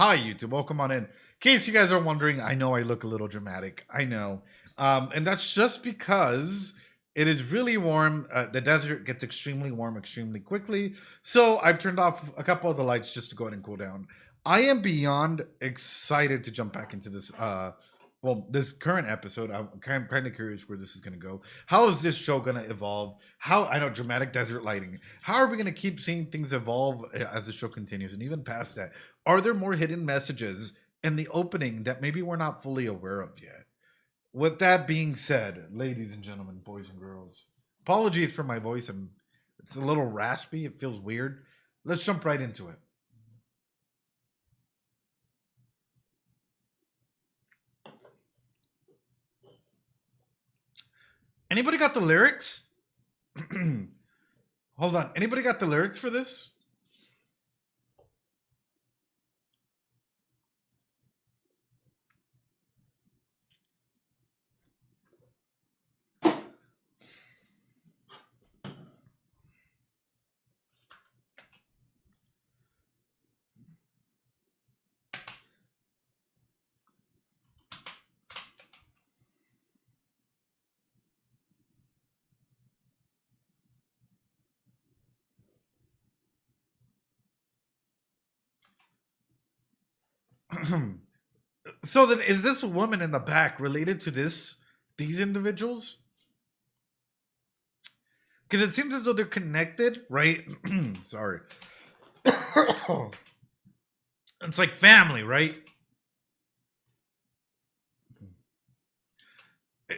Hi, YouTube. Welcome on in. In case you guys are wondering, I know I look a little dramatic. I know. And that's just because it is really warm. The desert gets extremely warm extremely quickly. So I've turned off a couple of the lights just to go ahead and cool down. I am beyond excited to jump back into this. This current episode. I'm kind of curious where this is going to go. How is this show going to evolve? How I know dramatic desert lighting. How are we going to keep seeing things evolve as the show continues, and even past that? Are there more hidden messages in the opening that maybe we're not fully aware of yet? With that being said, ladies and gentlemen, boys and girls, apologies for my voice. It's a little raspy. It feels weird. Let's jump right into it. Anybody got the lyrics? Hold on. Anybody got the lyrics for this? So then, is this woman in the back related to these individuals? Because it seems as though they're connected, right? Sorry. It's like family, right?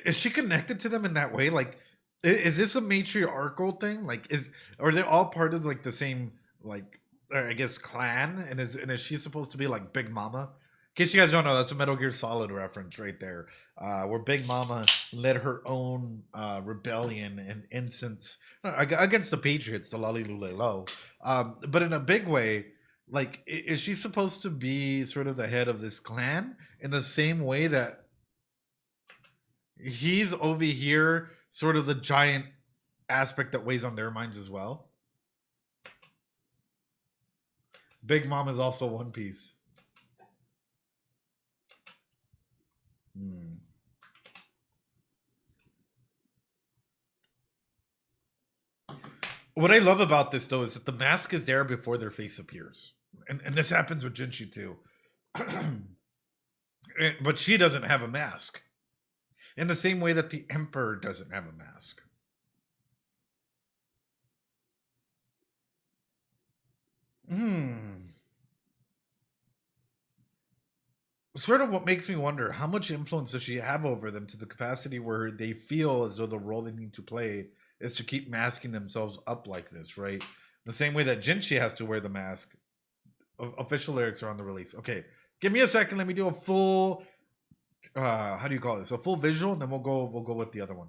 Is she connected to them in that way? Like, is this a matriarchal thing? Like, are they all part of like the same like I guess clan? And is she supposed to be like Big Mama? In case you guys don't know, that's a Metal Gear Solid reference right there, where Big Mama led her own rebellion and instance against the Patriots, the Lolly Lulelo. But in a big way, like, is she supposed to be sort of the head of this clan in the same way that he's over here, sort of the giant aspect that weighs on their minds as well? Big Mom is also One Piece. Hmm. What I love about this though is that the mask is there before their face appears, and this happens with Jinshi too. But she doesn't have a mask in the same way that the Emperor doesn't have a mask. Hmm. Sort of what makes me wonder how much influence does she have over them to the capacity where they feel as though the role they need to play is to keep masking themselves up like this, right? The same way that Jinshi has to wear the mask. Official lyrics are on the release. Okay, give me a second. Let me do a full. How do you call this? A full visual, and then we'll go with the other one.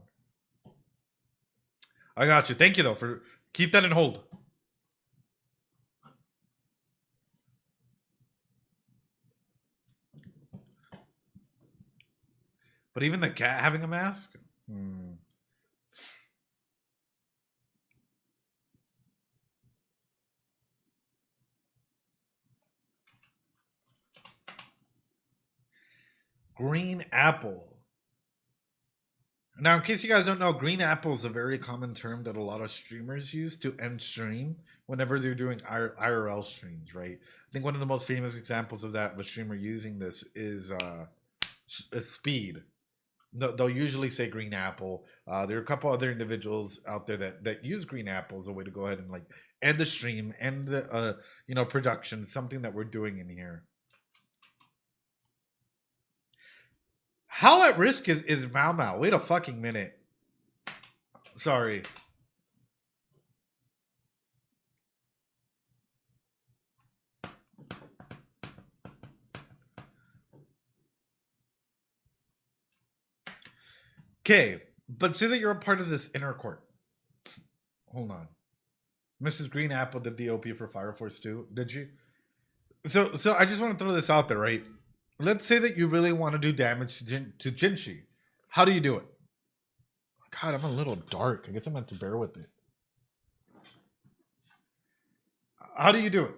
I got you. Thank you though for keep that in hold. But even the cat having a mask. Hmm. Green apple. Now, in case you guys don't know, green apple is a very common term that a lot of streamers use to end stream whenever they're doing IRL streams, right? I think one of the most famous examples of that, of a streamer using this, is Speed. No, they'll usually say green apple. There are a couple other individuals out there that use green apple as a way to go ahead and like end the stream, end the production, something that we're doing in here. How at risk is Mau Mau? Wait a fucking minute. Sorry. Okay, but say that you're a part of this inner court. Hold on. Mrs. Green Apple did the OP for Fire Force 2, did she? So I just want to throw this out there, right? Let's say that you really want to do damage to Jinshi. How do you do it? God, I'm a little dark. I guess I'm going to have to bear with it. How do you do it?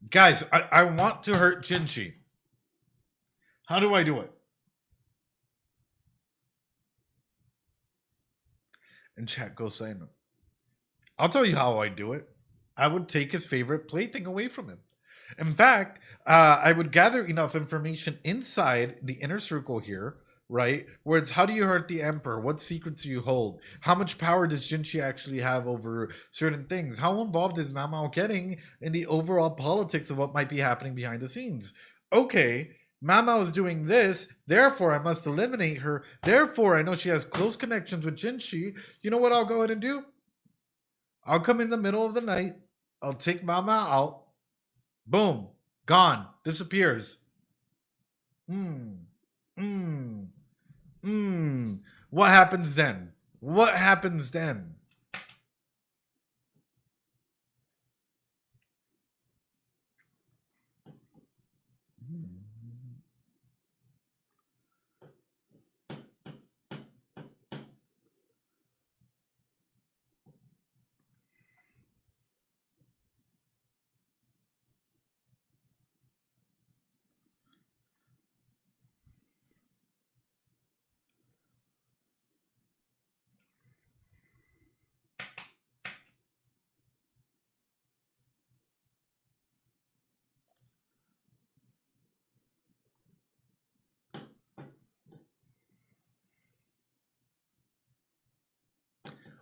Guys, I want to hurt Jinshi. How do I do it? And chat goes silent. I'll tell you how I do it. I would take his favorite plaything away from him. In fact, I would gather enough information inside the inner circle here, right? Where it's how do you hurt the emperor? What secrets do you hold? How much power does Jinshi actually have over certain things? How involved is Mamao getting in the overall politics of what might be happening behind the scenes? Okay, Mamao is doing this, therefore I must eliminate her. Therefore, I know she has close connections with Jinshi. You know what I'll go ahead and do? I'll come in the middle of the night. I'll take Mama out. Boom. Gone. Disappears. Hmm. Hmm. Hmm. What happens then? What happens then?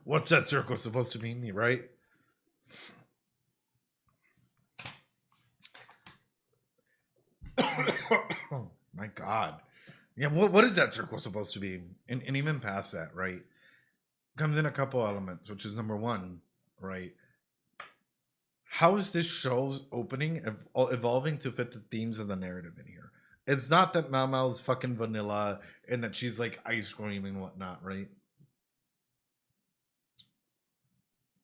What's that circle supposed to mean, right? Oh my god. Yeah, what is that circle supposed to be? And even past that, right? Comes in a couple elements, which is number one, right? How is this show's opening evolving to fit the themes of the narrative in here? It's not that Mama's fucking vanilla and that she's like ice cream and whatnot, right?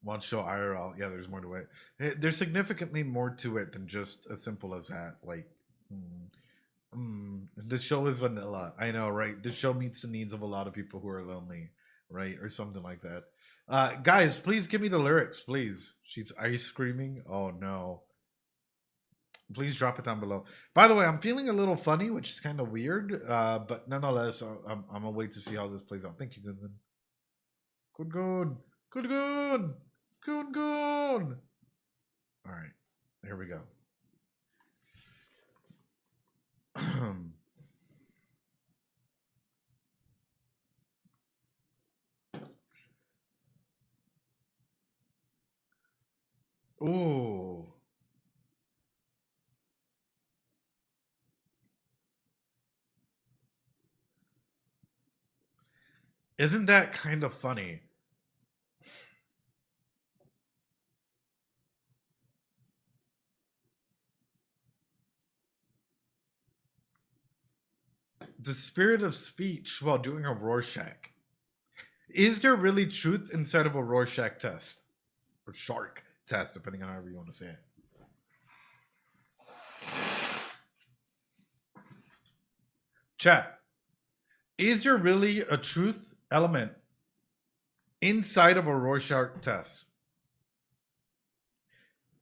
Watch show IRL. Yeah, there's more to it. There's significantly more to it than just as simple as that. Like, the show is vanilla. I know, right? The show meets the needs of a lot of people who are lonely, right? Or something like that. Guys, please give me the lyrics, please. She's ice screaming. Oh no. Please drop it down below. By the way, I'm feeling a little funny, which is kind of weird, but nonetheless, I'm gonna wait to see how this plays out. Thank you, Goodman. Good, good, good, good, good, good. All right, here we go. Ooh. Isn't that kind of funny? The spirit of speech while doing a Rorschach. Is there really truth inside of a Rorschach test? Or shark test, depending on however you want to say it. Chat. Is there really a truth element inside of a Rorschach test?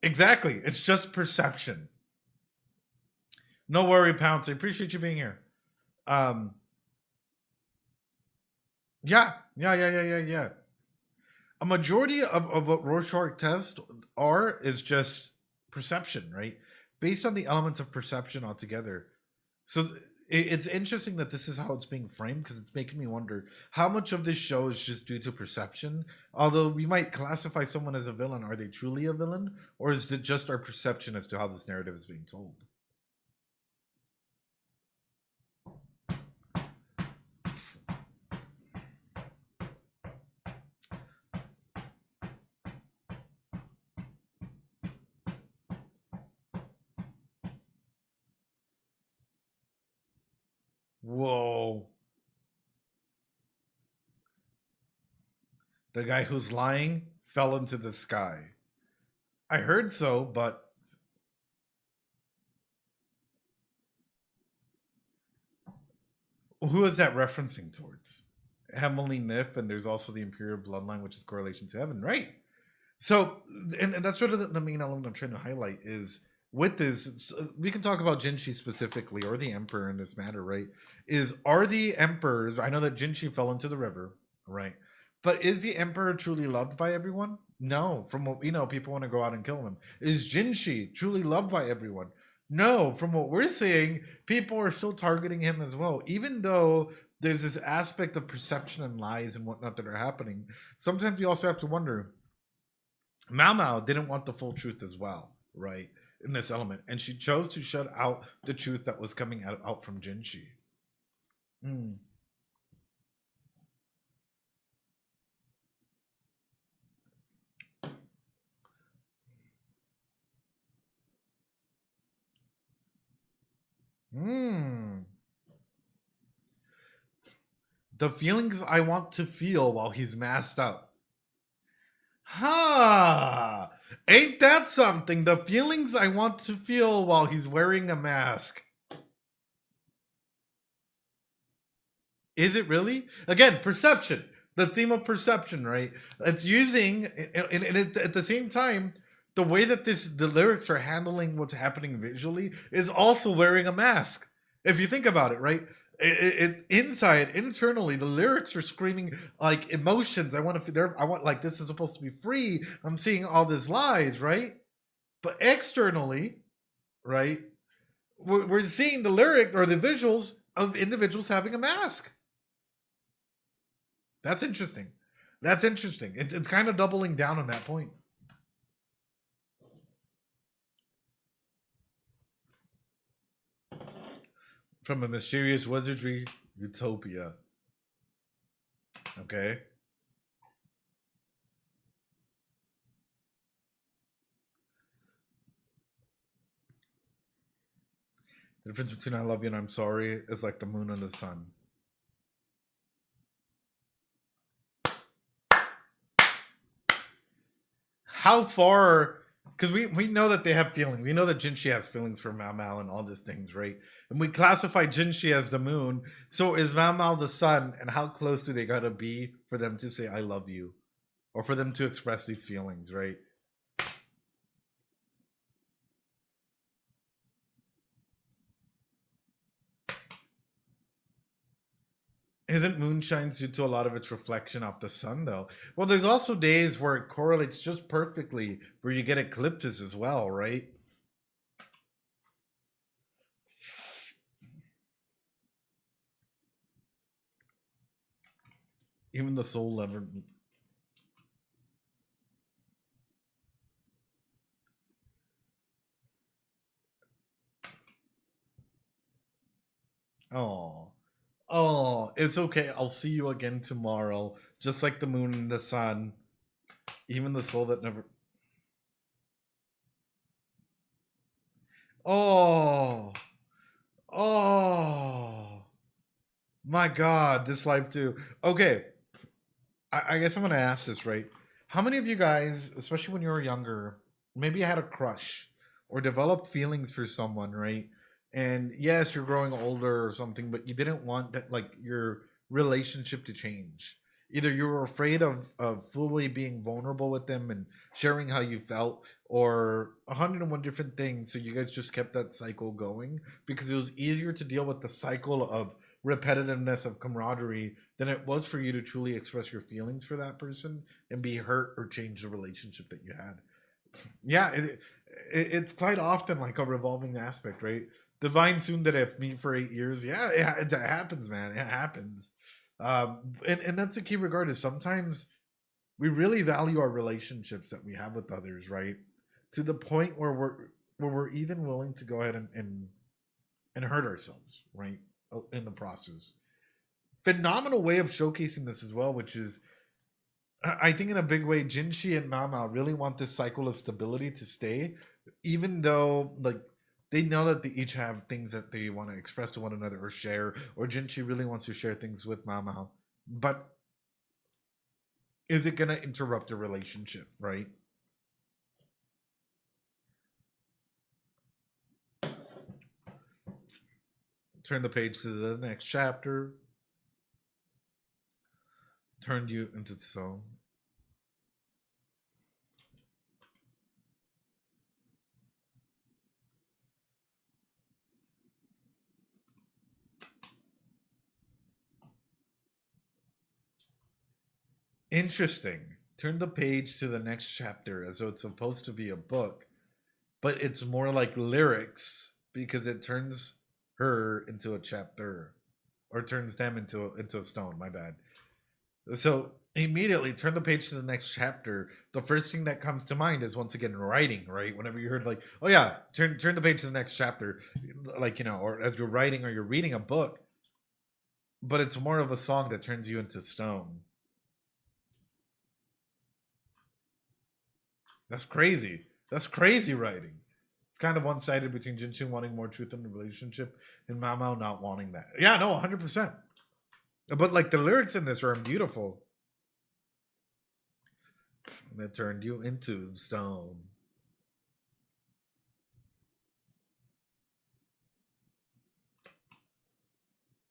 Exactly. It's just perception. No worry, Pounce. I appreciate you being here. Um, yeah. A majority of what Rorschach tests is just perception, right? Based on the elements of perception altogether. So it's interesting that this is how it's being framed because it's making me wonder how much of this show is just due to perception. Although we might classify someone as a villain, are they truly a villain, or is it just our perception as to how this narrative is being told? Whoa. The guy who's lying fell into the sky. I heard so, but who is that referencing towards? Heavenly Nip, and there's also the Imperial bloodline, which is correlation to heaven, right? So, and that's sort of the main element I'm trying to highlight is with this, we can talk about Jinshi specifically, or the Emperor in this matter, right? Are the Emperors, I know that Jinshi fell into the river, right? But is the Emperor truly loved by everyone? No. From what we know, people want to go out and kill him. Is Jinshi truly loved by everyone? No. From what we're seeing, people are still targeting him as well. Even though there's this aspect of perception and lies and whatnot that are happening, sometimes you also have to wonder, Mao Mao didn't want the full truth as well, right? In this element. And she chose to shut out the truth that was coming out from Jinshi. Mm. Mm. The feelings I want to feel while he's masked up. Ha! Ain't that something? The feelings I want to feel while he's wearing a mask. Is it really? Again, perception. The theme of perception, right? It's using, and at the same time, the way that the lyrics are handling what's happening visually is also wearing a mask. If you think about it, right? Internally, the lyrics are screaming like emotions. I want like this is supposed to be free. I'm seeing all these lies, right? But externally, right, we're seeing the lyrics or the visuals of individuals having a mask. That's interesting. That's interesting. It's kind of doubling down on that point. From a mysterious wizardry utopia. Okay. The difference between I love you and I'm sorry is like the moon and the sun. How far? Because we know that they have feelings. We know that Jinshi has feelings for Mao Mao and all these things, right? And we classify Jinshi as the moon. So is Mao Mao the sun? And how close do they gotta be for them to say I love you, or for them to express these feelings, right? Isn't moonshine due to a lot of its reflection off the sun, though? Well, there's also days where it correlates just perfectly, where you get eclipses as well, right? Even the soul lever. Oh, oh, it's okay. I'll see you again tomorrow. Just like the moon and the sun. Even the soul that never. Oh, oh, my God, this life too. Okay, I guess I'm gonna ask this, right? How many of you guys, especially when you were younger, maybe had a crush or developed feelings for someone, right? And yes, you're growing older or something, but you didn't want that, like, your relationship to change. Either you were afraid of fully being vulnerable with them and sharing how you felt, or 101 different things. So you guys just kept that cycle going because it was easier to deal with the cycle of repetitiveness of camaraderie than it was for you to truly express your feelings for that person and be hurt or change the relationship that you had. Yeah, it's quite often like a revolving aspect, right? Divine soon that have me for 8 years. Yeah, it happens, man. It happens. And that's a key regard is sometimes we really value our relationships that we have with others, right? To the point where we're even willing to go ahead and hurt ourselves, right? In the process. Phenomenal way of showcasing this as well, which is I think in a big way, Jinshi and Mama really want this cycle of stability to stay, even though like they know that they each have things that they want to express to one another or share, or Jinshi really wants to share things with Mama. But is it gonna interrupt the relationship, right? Turn the page to the next chapter, turn you into the song. Interesting. Turn the page to the next chapter as though it's supposed to be a book, but it's more like lyrics because it turns her into a chapter, or turns them into a stone. My bad. So immediately turn the page to the next chapter. The first thing that comes to mind is once again writing, right? Whenever you heard like, oh yeah, turn the page to the next chapter, like or as you're writing or you're reading a book, but it's more of a song that turns you into stone. That's crazy. That's crazy writing. It's kind of one sided between Jinshi wanting more truth in the relationship and Mamao not wanting that. Yeah, no, 100%. But like the lyrics in this are beautiful. That turned you into stone.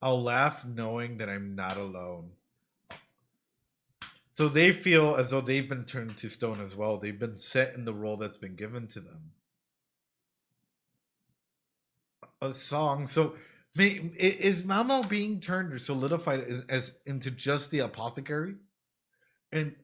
I'll laugh knowing that I'm not alone. So they feel as though they've been turned to stone as well. They've been set in the role that's been given to them. A song. So is Mamo being turned or solidified as into just the apothecary? And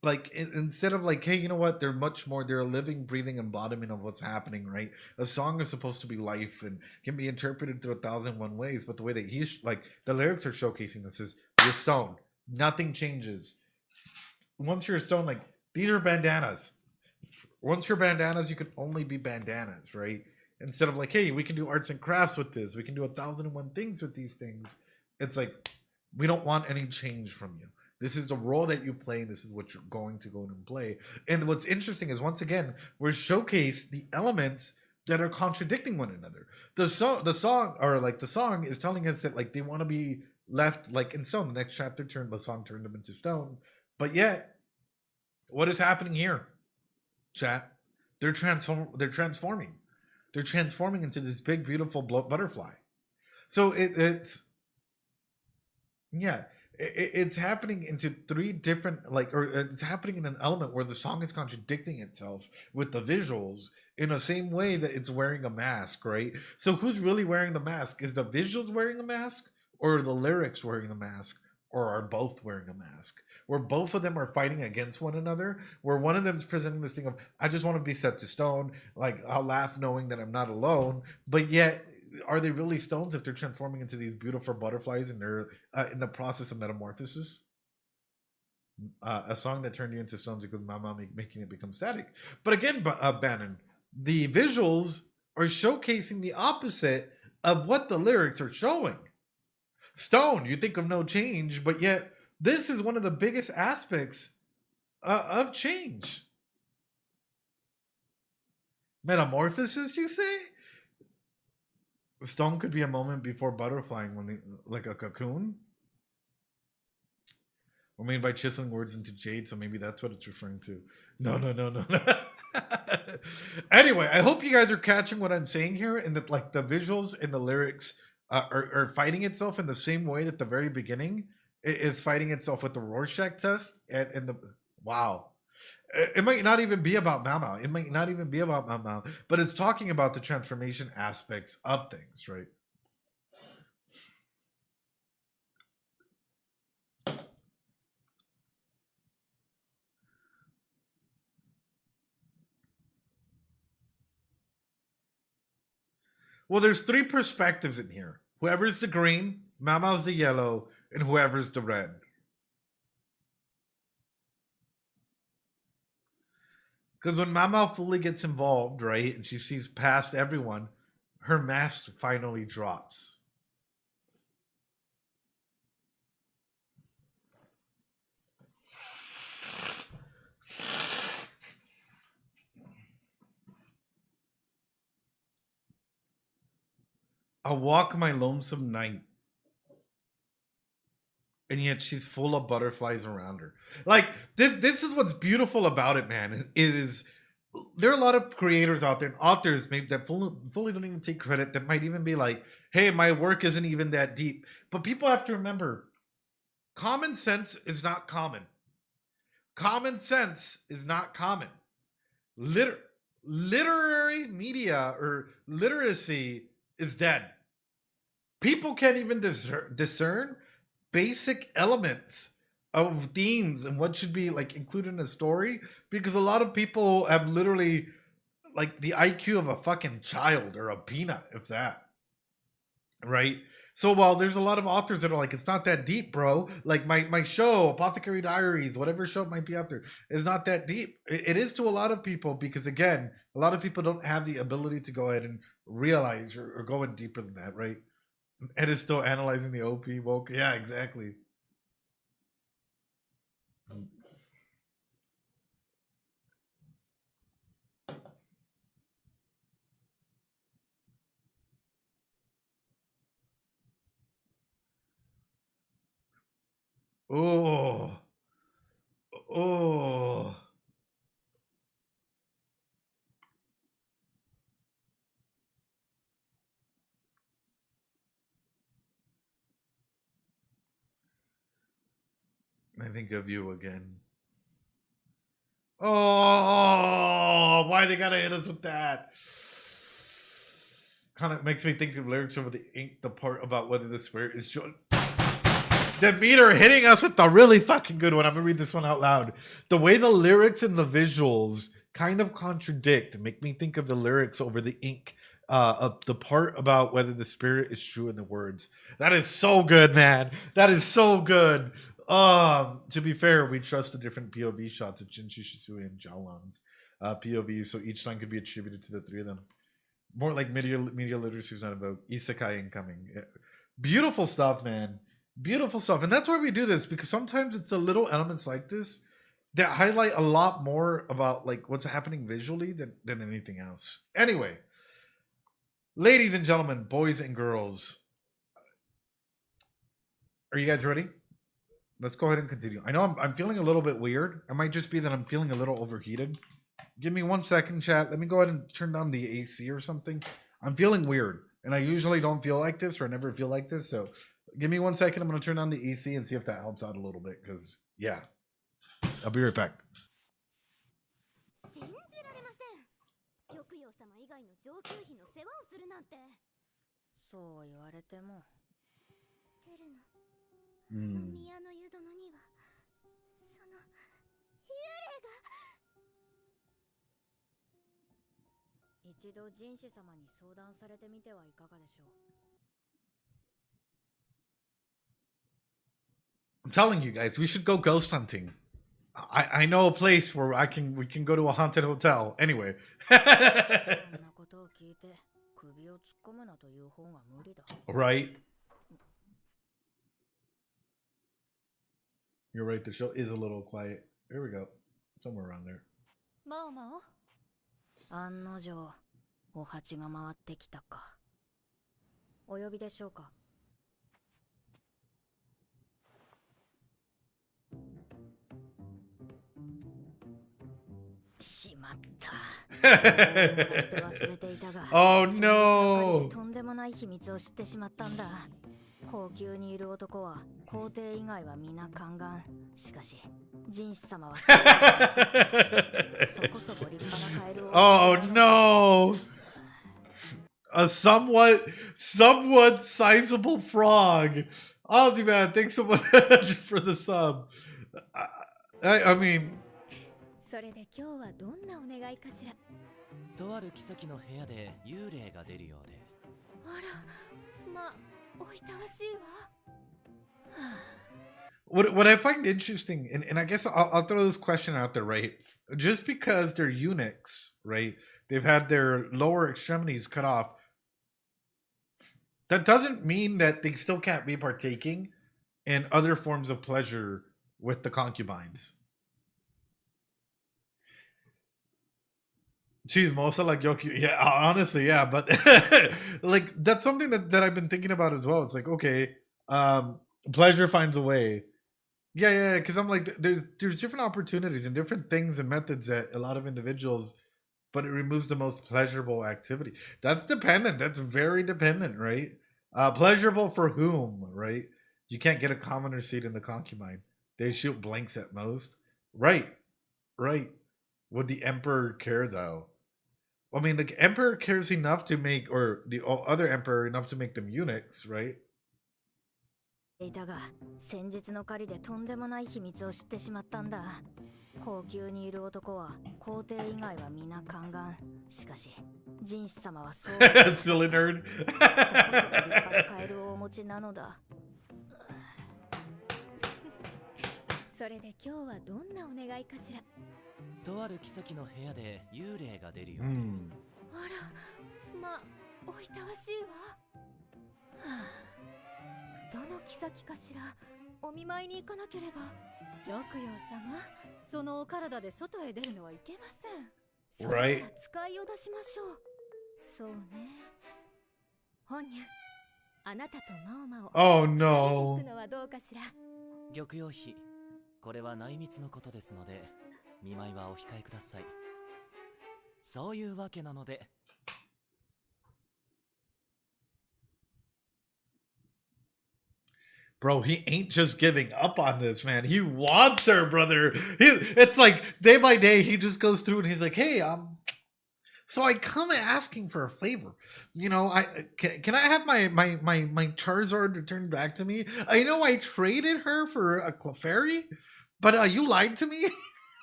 like instead of like, hey, you know what? They're much more. They're a living, breathing embodiment of what's happening, right? A song is supposed to be life and can be interpreted through 1,001 ways. But the way that he's like the lyrics are showcasing this is you're stone. Nothing changes. Once you're a stone, like these are bandanas. Once you're bandanas, you can only be bandanas, right? Instead of like, hey, we can do arts and crafts with this. We can do 1,001 things with these things. It's like we don't want any change from you. This is the role that you play, and this is what you're going to go and play. And what's interesting is once again, we're showcase the elements that are contradicting one another. The song is telling us that like they want to be left like in stone. The next chapter the song turned them into stone. But yet, what is happening here? Chat. They're transforming. They're transforming into this big, beautiful butterfly. So it's yeah, it's happening into three different or it's happening in an element where the song is contradicting itself with the visuals in the same way that it's wearing a mask, right? So who's really wearing the mask? Is the visuals wearing a mask, or are the lyrics wearing the mask, or are both wearing a mask? Where both of them are fighting against one another, where one of them is presenting this thing of, I just want to be set to stone, like I'll laugh knowing that I'm not alone, but yet, are they really stones if they're transforming into these beautiful butterflies and they're in the process of metamorphosis? A song that turned you into stones because Mama making it become static. But again, Bannon, the visuals are showcasing the opposite of what the lyrics are showing. Stone, you think of no change, but yet this is one of the biggest aspects of change. Metamorphosis, you say? Stone could be a moment before butterflying when they like a cocoon. Or maybe by chiseling words into jade, so maybe that's what it's referring to. No. Anyway, I hope you guys are catching what I'm saying here, and that like the visuals and the lyrics are fighting itself in the same way that the very beginning is fighting itself with the Rorschach test and the wow. It might not even be about Mama. It might not even be about Mama, but it's talking about the transformation aspects of things, right? Well, there's three perspectives in here. Whoever's the green, Mama's the yellow, and whoever's the red. Because when Mama fully gets involved, right, and she sees past everyone, her mask finally drops. I'll walk my lonesome night. And yet she's full of butterflies around her. Like, this is what's beautiful about it, man. Is there are a lot of creators out there and authors maybe that fully don't even take credit, that might even be like, hey, my work isn't even that deep. But people have to remember, common sense is not common. Common sense is not common. Literary media or literacy is dead. People can't even discern basic elements of themes and what should be like included in a story, because a lot of people have literally like the IQ of a fucking child or a peanut, if that. Right? So while there's a lot of authors that are like, it's not that deep, bro. Like my show, Apothecary Diaries, whatever show it might be out there, is not that deep. It is to a lot of people because again, a lot of people don't have the ability to go ahead and realize or go in deeper than that, right? Ed is still analyzing the OP woke. Yeah, exactly. Oh, oh. I think of you again. Oh, why they gotta hit us with that? Kind of makes me think of lyrics over the ink, the part about whether the spirit is showing. The meter hitting us with the really fucking good one. I'm gonna read this one out loud. The way the lyrics and the visuals kind of contradict make me think of the lyrics over the ink of the part about whether the spirit is true in the words. That is so good, man. That is so good. To be fair, we trust the different POV shots of Jinshi, Shisui, and Jalan's POV, so each line could be attributed to the three of them. More like media literacy is not about isekai incoming. Beautiful stuff, man. Beautiful stuff. And that's why we do this, because sometimes it's the little elements like this that highlight a lot more about like what's happening visually than anything else. Anyway, ladies and gentlemen, boys and girls, are you guys ready? Let's go ahead and continue. I know I'm feeling a little bit weird. It might just be that I'm feeling a little overheated. Give me 1 second, chat. Let me go ahead and turn down the AC or something. I'm feeling weird, and I usually don't feel like this, or I never feel like this. So give me 1 second. I'm going to turn on the AC and see if that helps out a little bit, because, yeah. I'll be right back. 信じられません。玉葉様以外の上級妃の世話をするなんて。そう言われても。テルの宮の湯殿にはその幽霊が。一度神子様に相談されてみてはいかがでしょう。I'm telling you guys, we should go ghost hunting. I know a place where we can go to a haunted hotel. Anyway. Right. You're right, the show is a little quiet. Here we go. Somewhere around there. まあまあ。案の定、お鉢が回ってきたか。お呼びでしょうか。しまった。忘れていたが。Oh no! とんでもない秘密を知ってしまったんだ。皇宮にいる男は皇帝以外は皆宦官。しかし、神子様はそこそこ立派なカエルを。Oh no! A somewhat sizable frog. Ozzy man, thanks so much for the sub. I mean. それで今日はどんなお願いかしら。とある妃の部屋で幽霊が出るようで。あら、まあ、おいたわしいわ。What I find interesting, and I guess I'll throw this question out there, right? Just because they're eunuchs, right? They've had their lower extremities cut off. That doesn't mean that they still can't be partaking in other forms of pleasure with the concubines. She's mostly like Yoki. Yeah, honestly, yeah. But like that's something that I've been thinking about as well. It's like, okay, pleasure finds a way. Yeah, because I'm like, there's different opportunities and different things and methods that a lot of individuals, but it removes the most pleasurable activity. That's dependent. That's very dependent, right? Pleasurable for whom, right? You can't get a commoner seat in the concubine. They shoot blanks at most. Right. Would the emperor care though? I mean, the emperor cares enough to make, or the other emperor enough to make them eunuchs, right? いたが、先日の狩りでとんでもない秘密を知ってしまったんだ。皇宮にいる男は皇帝以外は皆宦官。しかし、jinshi様はそう。Silly nerd. 立派なカエルをお持ちなのだ。それで今日はどんなお願いかしら。とある妃の部屋で幽霊が出るよ。あら、まあ、おいたわしいわ。はあ、どの妃かしら。お見舞いに行かなければ。玉葉様、そのお体で外へ出るのはいけません。それなら使いを出しましょう。そうね。本人、あなたとマオマオ。Oh no. 行くのはどうかしら。玉葉妃、これは内密のことですので、見舞いはお控えください。そういうわけなので。Bro, he ain't just giving up on this, man. He wants her, brother. It's like day by day, he just goes through and he's like, hey, so I come asking for a favor. You know, can I have my Charizard returned back to me? I know I traded her for a Clefairy, but you lied to me.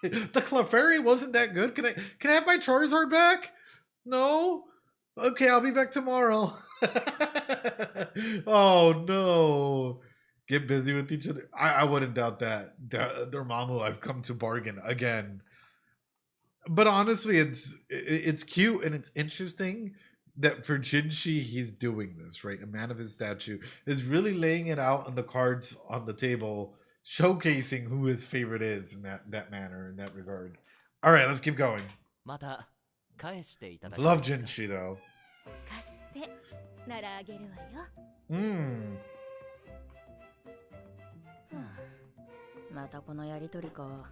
The Clefairy wasn't that good. Can I have my Charizard back? No? Okay, I'll be back tomorrow. Oh no. Get busy with each other. I wouldn't doubt that. Dormammu, I've come to bargain again. But honestly, it's cute and it's interesting that for Jinshi, he's doing this, right? A man of his stature is really laying it out on the cards on the table, showcasing who his favorite is in that manner, in that regard. All right, let's keep going. Love Jinshi, though. 貸してならあげるわよ。またこのやりとりか。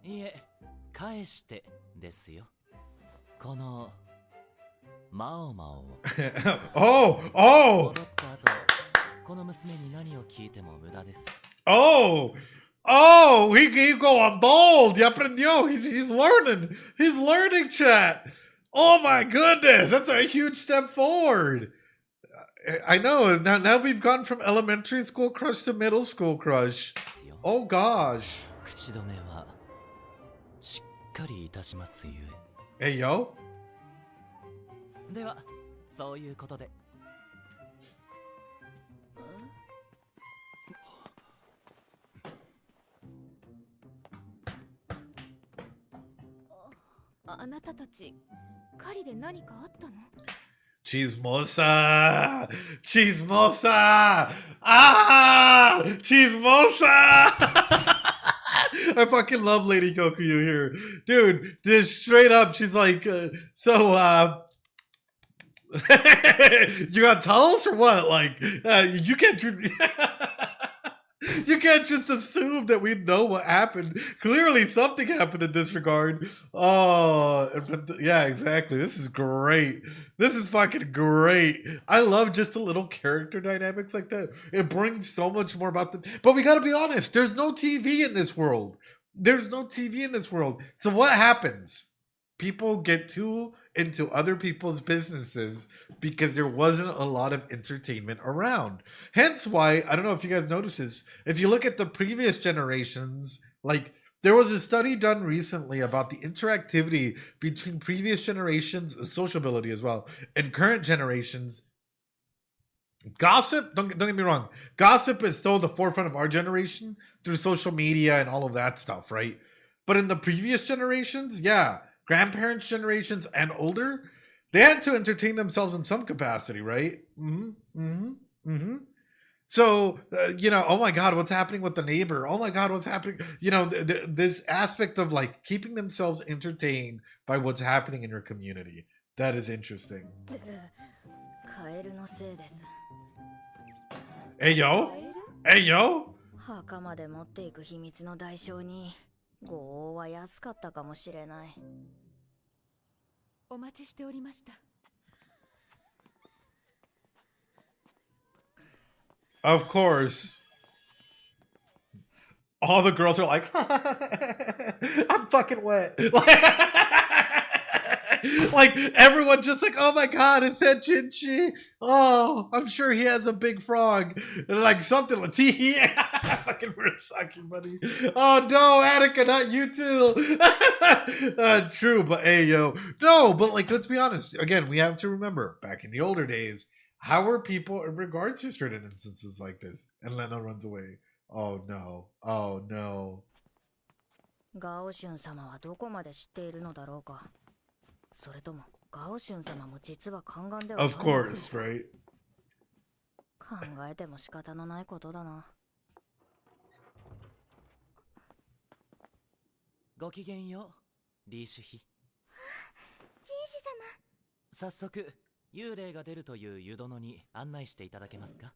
いえ、返してですよ。このマオマオ。Oh! 戻った後、この娘に何を聞いても無駄です。Oh! He going bold. Ya aprendió. He's learning. He's learning, chat. Oh my goodness, that's a huge step forward. I know. Now we've gone from elementary school crush to middle school crush. Oh gosh. 口止めはしっかりいたしますゆえ。Hey yo. では、そういうことで。あなたたち、狩りで何かあったの？Chismosa! Chismosa! Ah! Chismosa! I fucking love Lady Gokuyu here. Dude, just straight up, she's like, you gotta tell us or what? Like, you can't... You can't just assume that we know what happened. Clearly something happened in this regard. Oh, yeah, exactly. This is great. This is fucking great. I love just the little character dynamics like that. It brings so much more about them. But we gotta be honest. There's no TV in this world. There's no TV in this world. So what happens? People get too into other people's businesses because there wasn't a lot of entertainment around. Hence why, I don't know if you guys notice this, if you look at the previous generations, like there was a study done recently about the interactivity between previous generations, sociability as well, and current generations. Gossip, don't get me wrong, gossip is still the forefront of our generation through social media and all of that stuff, right? But in the previous generations, yeah, grandparents' generations and older, they had to entertain themselves in some capacity, right? So, oh my God, what's happening with the neighbor? Oh my God, what's happening? This aspect of like keeping themselves entertained by what's happening in your community. That is interesting. Hey, yo. Hey, yo. 墓まで持っていく秘密の代償にご応は安かったかもしれない。お待ちしておりました。Of course. All the girls are like, I'm fucking wet. Like everyone just like, oh my god, is that Jinshi? Oh, I'm sure he has a big frog. And like something like tee fucking Murasaki, buddy. Oh no, Attica, not you too. True, but hey yo. No, but like let's be honest. Again, we have to remember back in the older days, how were people in regards to certain instances like this? And Lena runs away. Oh no. Oh no. ガオシュン様はどこまで知っているのだろうか。それともガオシュン様も実は宦官ではない Of course, right? 考えても仕方のないことだな。ごきげんよう、リーシュヒ。ジンシ様。早速、幽霊が出るという湯殿に案内していただけますか？は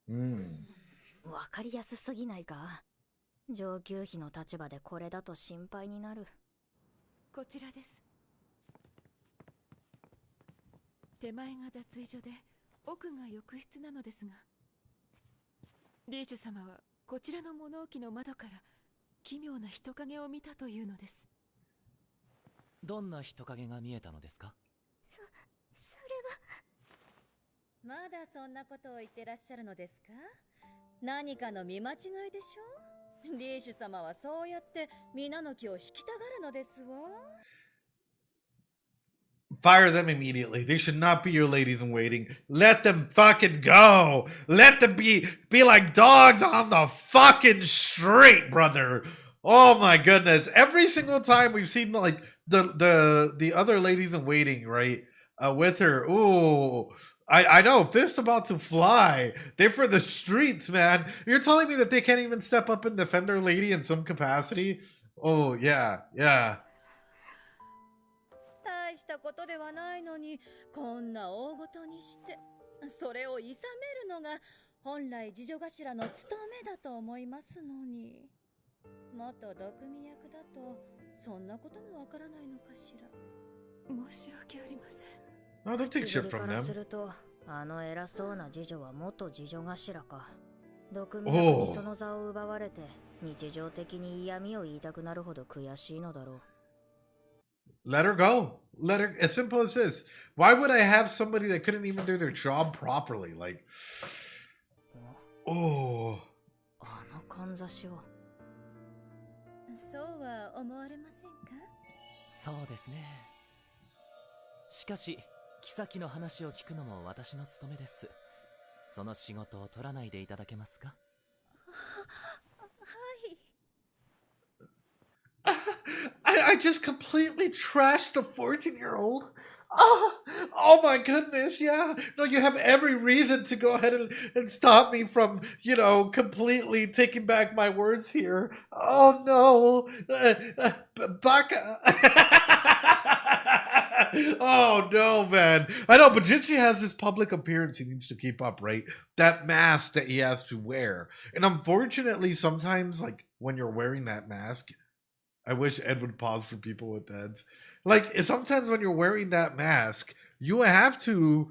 い。わかりやすすぎないか。上級妃の立場でこれだと心配になる。こちらです。手前が脱衣所で奥が浴室なのですが、リーシュ様はこちらの物置の窓から奇妙な人影を見たというのです。どんな人影が見えたのですか？それは。まだそんなことを言ってらっしゃるのですか？何かの見間違いでしょ？リーシュ様はそうやって皆の気を引きたがるのですわ。Fire them immediately. They should not be your ladies in waiting. Let them fucking go. Let them be like dogs on the fucking street, brother. Oh my goodness. Every single time we've seen like the other ladies in waiting, right? With her. Ooh. I know, fist about to fly. They're for the streets, man. You're telling me that they can't even step up and defend their lady in some capacity? Oh, yeah, yeah. 大したことではないのに、こんな大ごとにして、それを諌めるのが本来次女頭の務めだと思いますのに。元毒味役だとそんなこともわからないのかしら。申し訳ありません。No, don't take shit from から them. すると、あの偉そうな次女は元次女頭か。毒味役にその座を奪われて、日常的に嫌味を言いたくなるほど悔しいのだろう。Let her go. Let her. As simple as this. Why would I have somebody that couldn't even do their job properly? Like, oh. あのかんざしを。そうは思われませんか？そうですね。しかし、妃の話を聞くのも私の務めです。その仕事を取らないでいただけますか？はい。I just completely trashed a 14-year-old. Oh my goodness, yeah. No, you have every reason to go ahead and stop me from, completely taking back my words here. Oh no. Baka. Oh no, man. I know, but Jinshi has this public appearance he needs to keep up, right? That mask that he has to wear. And unfortunately, sometimes, like, when you're wearing that mask, I wish Ed would pause for people with heads. Like, sometimes when you're wearing that mask, you have to,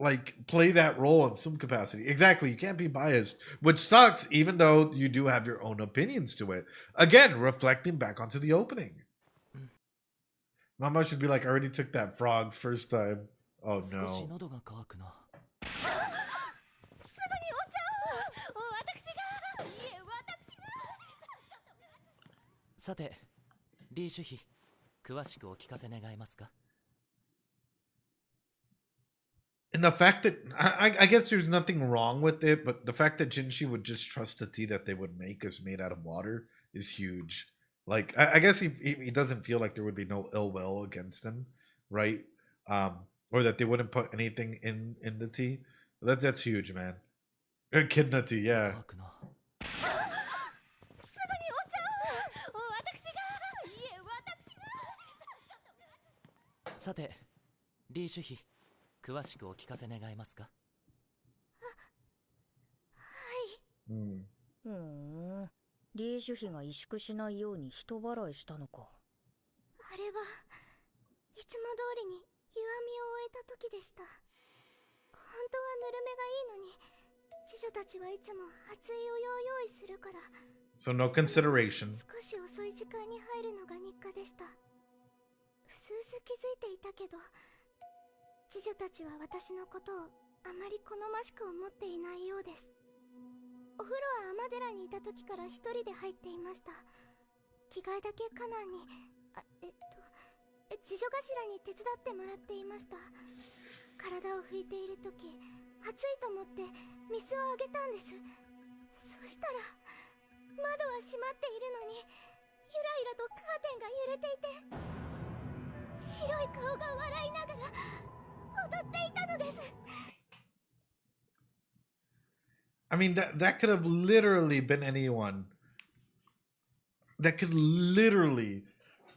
like, play that role in some capacity. Exactly, you can't be biased, which sucks, even though you do have your own opinions to it. Again, reflecting back onto the opening. Mama should be like, I already took that frog's first time. Oh, 少し no. 喉が渇くな。すぐにお茶を。私が。いえ、私が。さて、リーシュ妃、詳しくお聞かせ願えますか？ And the fact that, I guess there's nothing wrong with it, but the fact that Jinshi would just trust the tea that they would make is made out of water is huge. Like, I guess he doesn't feel like there would be no ill will against him, right? Or that they wouldn't put anything in the tea. That's huge, man. Echidna tea, yeah. 渇くな。すぐにお茶を。私が。いえ、私が。さて、リーシュ妃、詳しくお聞かせ願えますか？リーシュ妃が萎縮しないように人払いしたのか。あれはいつも通りに湯あみを終えた時でした。本当はぬるめがいいのに、次女たちはいつも熱いお湯を用意するから。 So no consideration. 少し遅い時間に入るのが日課でした。すうす気づいていたけど、侍女たちは私のことをあまり好ましく思っていないようです。お風呂は天寺にいた時から一人で入っていました。着替えだけカナンに侍女頭に手伝ってもらっていました。体を拭いている時、暑いと思って水をあげたんです。そしたら窓は閉まっているのに、ゆらゆらとカーテンが揺れていて、白い顔が笑いながら踊っていたのです。 I mean, that could have literally been anyone. That could literally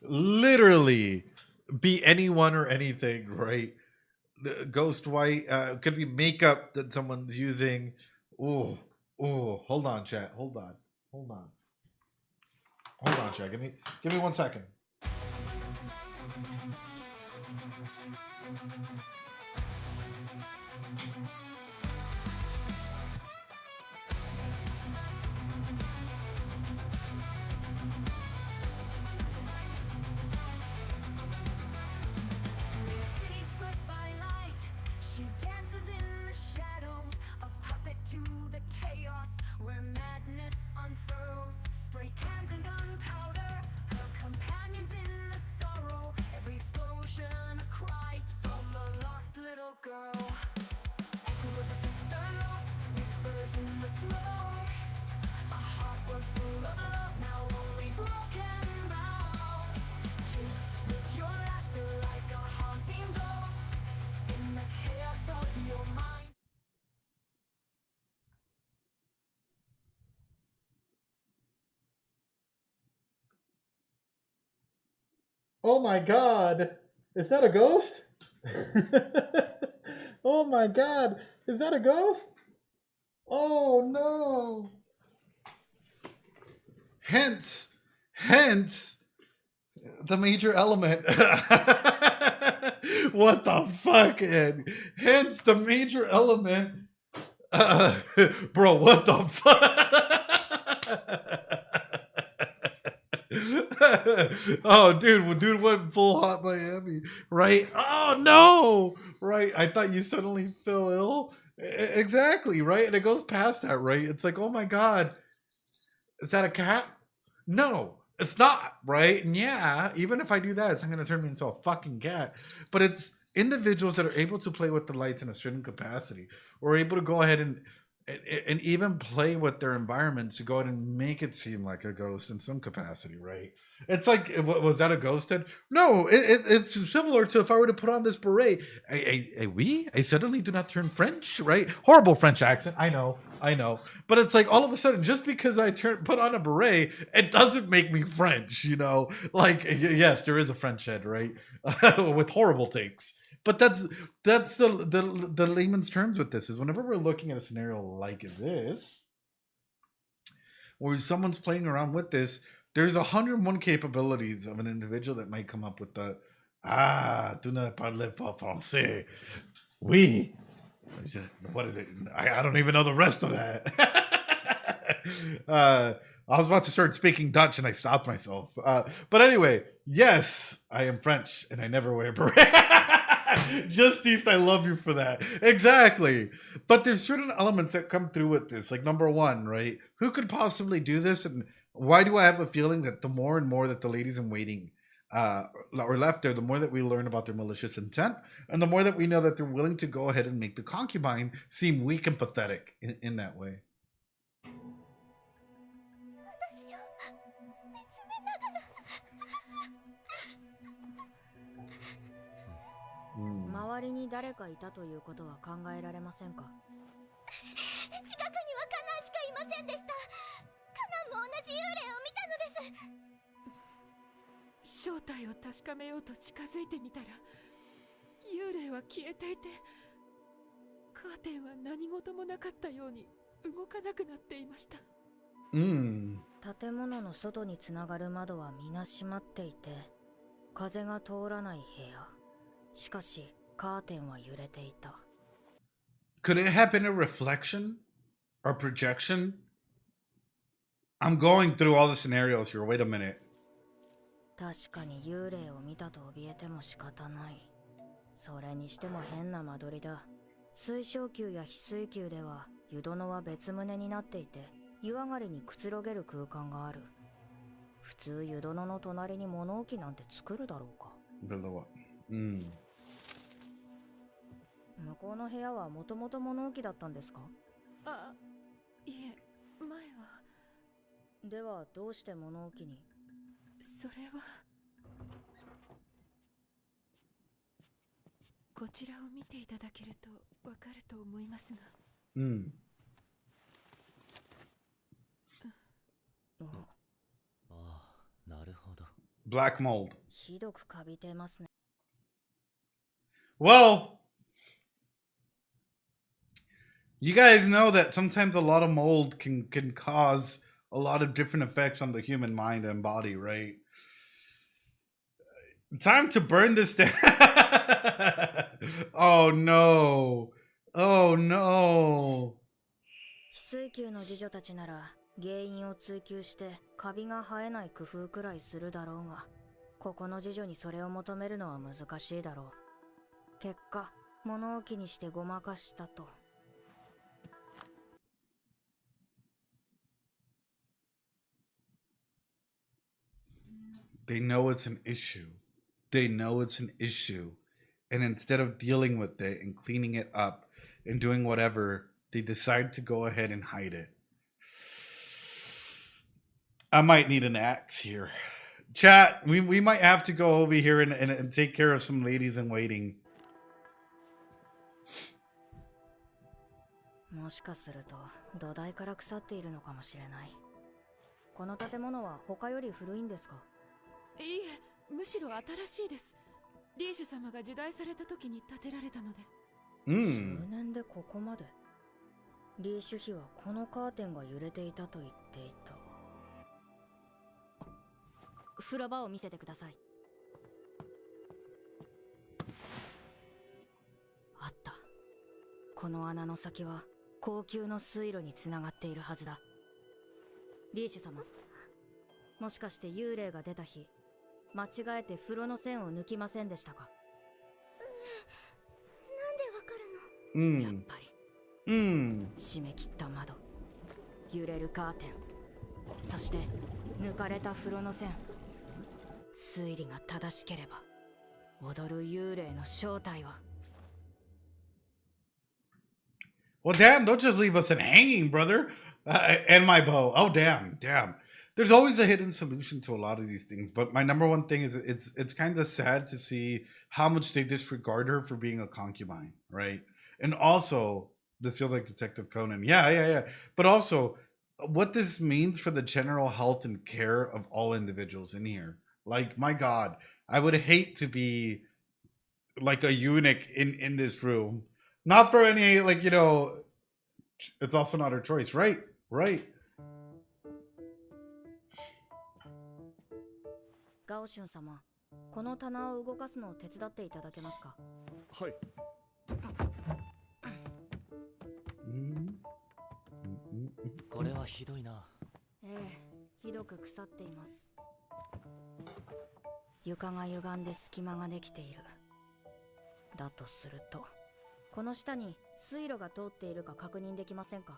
be anyone or anything, right? The ghost white could be makeup that someone's using. Oh, hold on, chat. Hold on, chat. Give me 1 second. Oh my god. Is that a ghost? Oh my god. Is that a ghost? Oh no. Hence the major element. What the fuck? And hence the major element. Bro, what the fuck? Oh, dude went full hot Miami, right? Oh no, right? I thought you suddenly fell ill. Exactly, right? And it goes past that, right? It's like, oh my god, is that a cat? No, it's not, right? And yeah, even if I do that, it's not going to turn me into a fucking cat. But it's individuals that are able to play with the lights in a certain capacity, or able to go ahead and even play with their environments to go ahead and make it seem like a ghost in some capacity, right? It's like, was that a ghost head? No, it's similar to if I were to put on this beret. I suddenly do not turn French, right? Horrible French accent, I know. But it's like all of a sudden, just because I put on a beret, it doesn't make me French, you know? Like, yes, there is a French head, right? With horrible takes. But that's the layman's terms with this, is whenever we're looking at a scenario like this, where someone's playing around with this, there's 101 capabilities of an individual that might come up with the tu ne parles pas français. Oui. What is it? I don't even know the rest of that. I was about to start speaking Dutch and I stopped myself. But anyway, yes, I am French and I never wear beret. Just East, I love you for that. Exactly. But there's certain elements that come through with this. Like, number one, right? Who could possibly do this? And why do I have a feeling that the more and more that the ladies in waiting are left there, the more that we learn about their malicious intent, and the more that we know that they're willing to go ahead and make the concubine seem weak and pathetic in that way. Mm. 周りに誰かいたということは考えられませんか？近くにはカナンしかいませんでした。カナンも同じ幽霊を見たのです。正体を確かめようと近づいてみたら、幽霊は消えていて、カーテンは何事もなかったように動かなくなっていました。建物の外につながる窓は皆閉まっていて、風が通らない部屋。しかしカーテンは揺れていた。Could it have been a reflection or projection? I'm going through all the scenarios here. Wait a minute. 確かに幽霊を見たと怯えても仕方ない。それにしても変な間取りだ。水晶宮や翡翠宮では湯殿は別棟になっていて、湯上がりにくつろげる空間がある。普通湯殿の隣に物置なんて作るだろうか。向こうの部屋はもともと物置だったんですか？あ、いえ、前は。ではどうして物置に？それはこちらを見ていただけるとわかると思いますが。ああ、なるほど。 Black mold. ひどくカビてますね。 Well, you guys know that sometimes a lot of mold can cause a lot of different effects on the human mind and body, right? Time to burn this down. Oh no. Oh no. 翡翠宮の侍女たちなら原因を追求してカビが生えない工夫くらいするだろうが、ここの侍女にそれを求めるのは難しいだろう。結果、物置にしてごまかしたと。They know it's an issue. They know it's an issue. And instead of dealing with it and cleaning it up and doing whatever, they decide to go ahead and hide it. I might need an axe here. Chat, we might have to go over here and take care of some ladies in waiting. もしかすると土台から腐っているのかもしれない。この建物は他より古いんですか？いいえ、むしろ新しいです。リーシュ様が受代された時に建てられたので。数年でここまで。リーシュ妃はこのカーテンが揺れていたと言っていた。風呂場を見せてください。あった。この穴の先は高級の水路につながっているはずだ。リーシュ様、もしかして幽霊が出た日、間違えて風呂の線を抜きませんでしたか？なんでわかるの？やっぱり。閉め切った窓、揺れるカーテン、そして抜かれた風呂の線。推理が正しければ、踊る幽霊の正体は。Well, damn, don't just leave us in hanging, brother. And my bow. Oh, damn. There's always a hidden solution to a lot of these things, but my number one thing is it's kind of sad to see how much they disregard her for being a concubine, right? And also, this feels like Detective Conan. Yeah. But also, what this means for the general health and care of all individuals in here. Like, my God, I would hate to be like a eunuch in this room. Not for any, like, you know, it's also not her choice. Right. ガオシュン様、この棚を動かすのを手伝っていただけますか？はい。これはひどいな。ええ、ひどく腐っています。床が歪んで隙間ができている。だとすると、この下に水路が通っているか確認できませんか？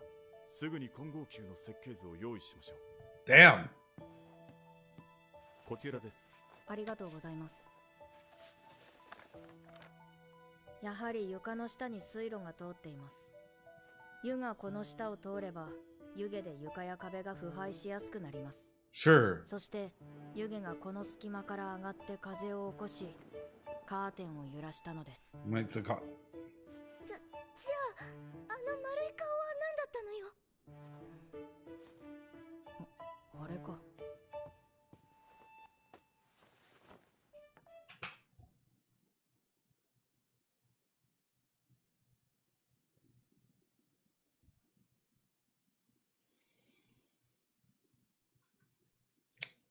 すぐに混合球の設計図を用意しましょう。Damn. こちらです。ありがとうございます。やはり床の下に水路が通っています。湯がこの下を通れば、湯気で床や壁が腐敗しやすくなります。Sure. そして湯気がこの隙間から上がって風を起こし、カーテンを揺らしたのです。じゃあ、あの丸い顔は何だったのよ。あれか。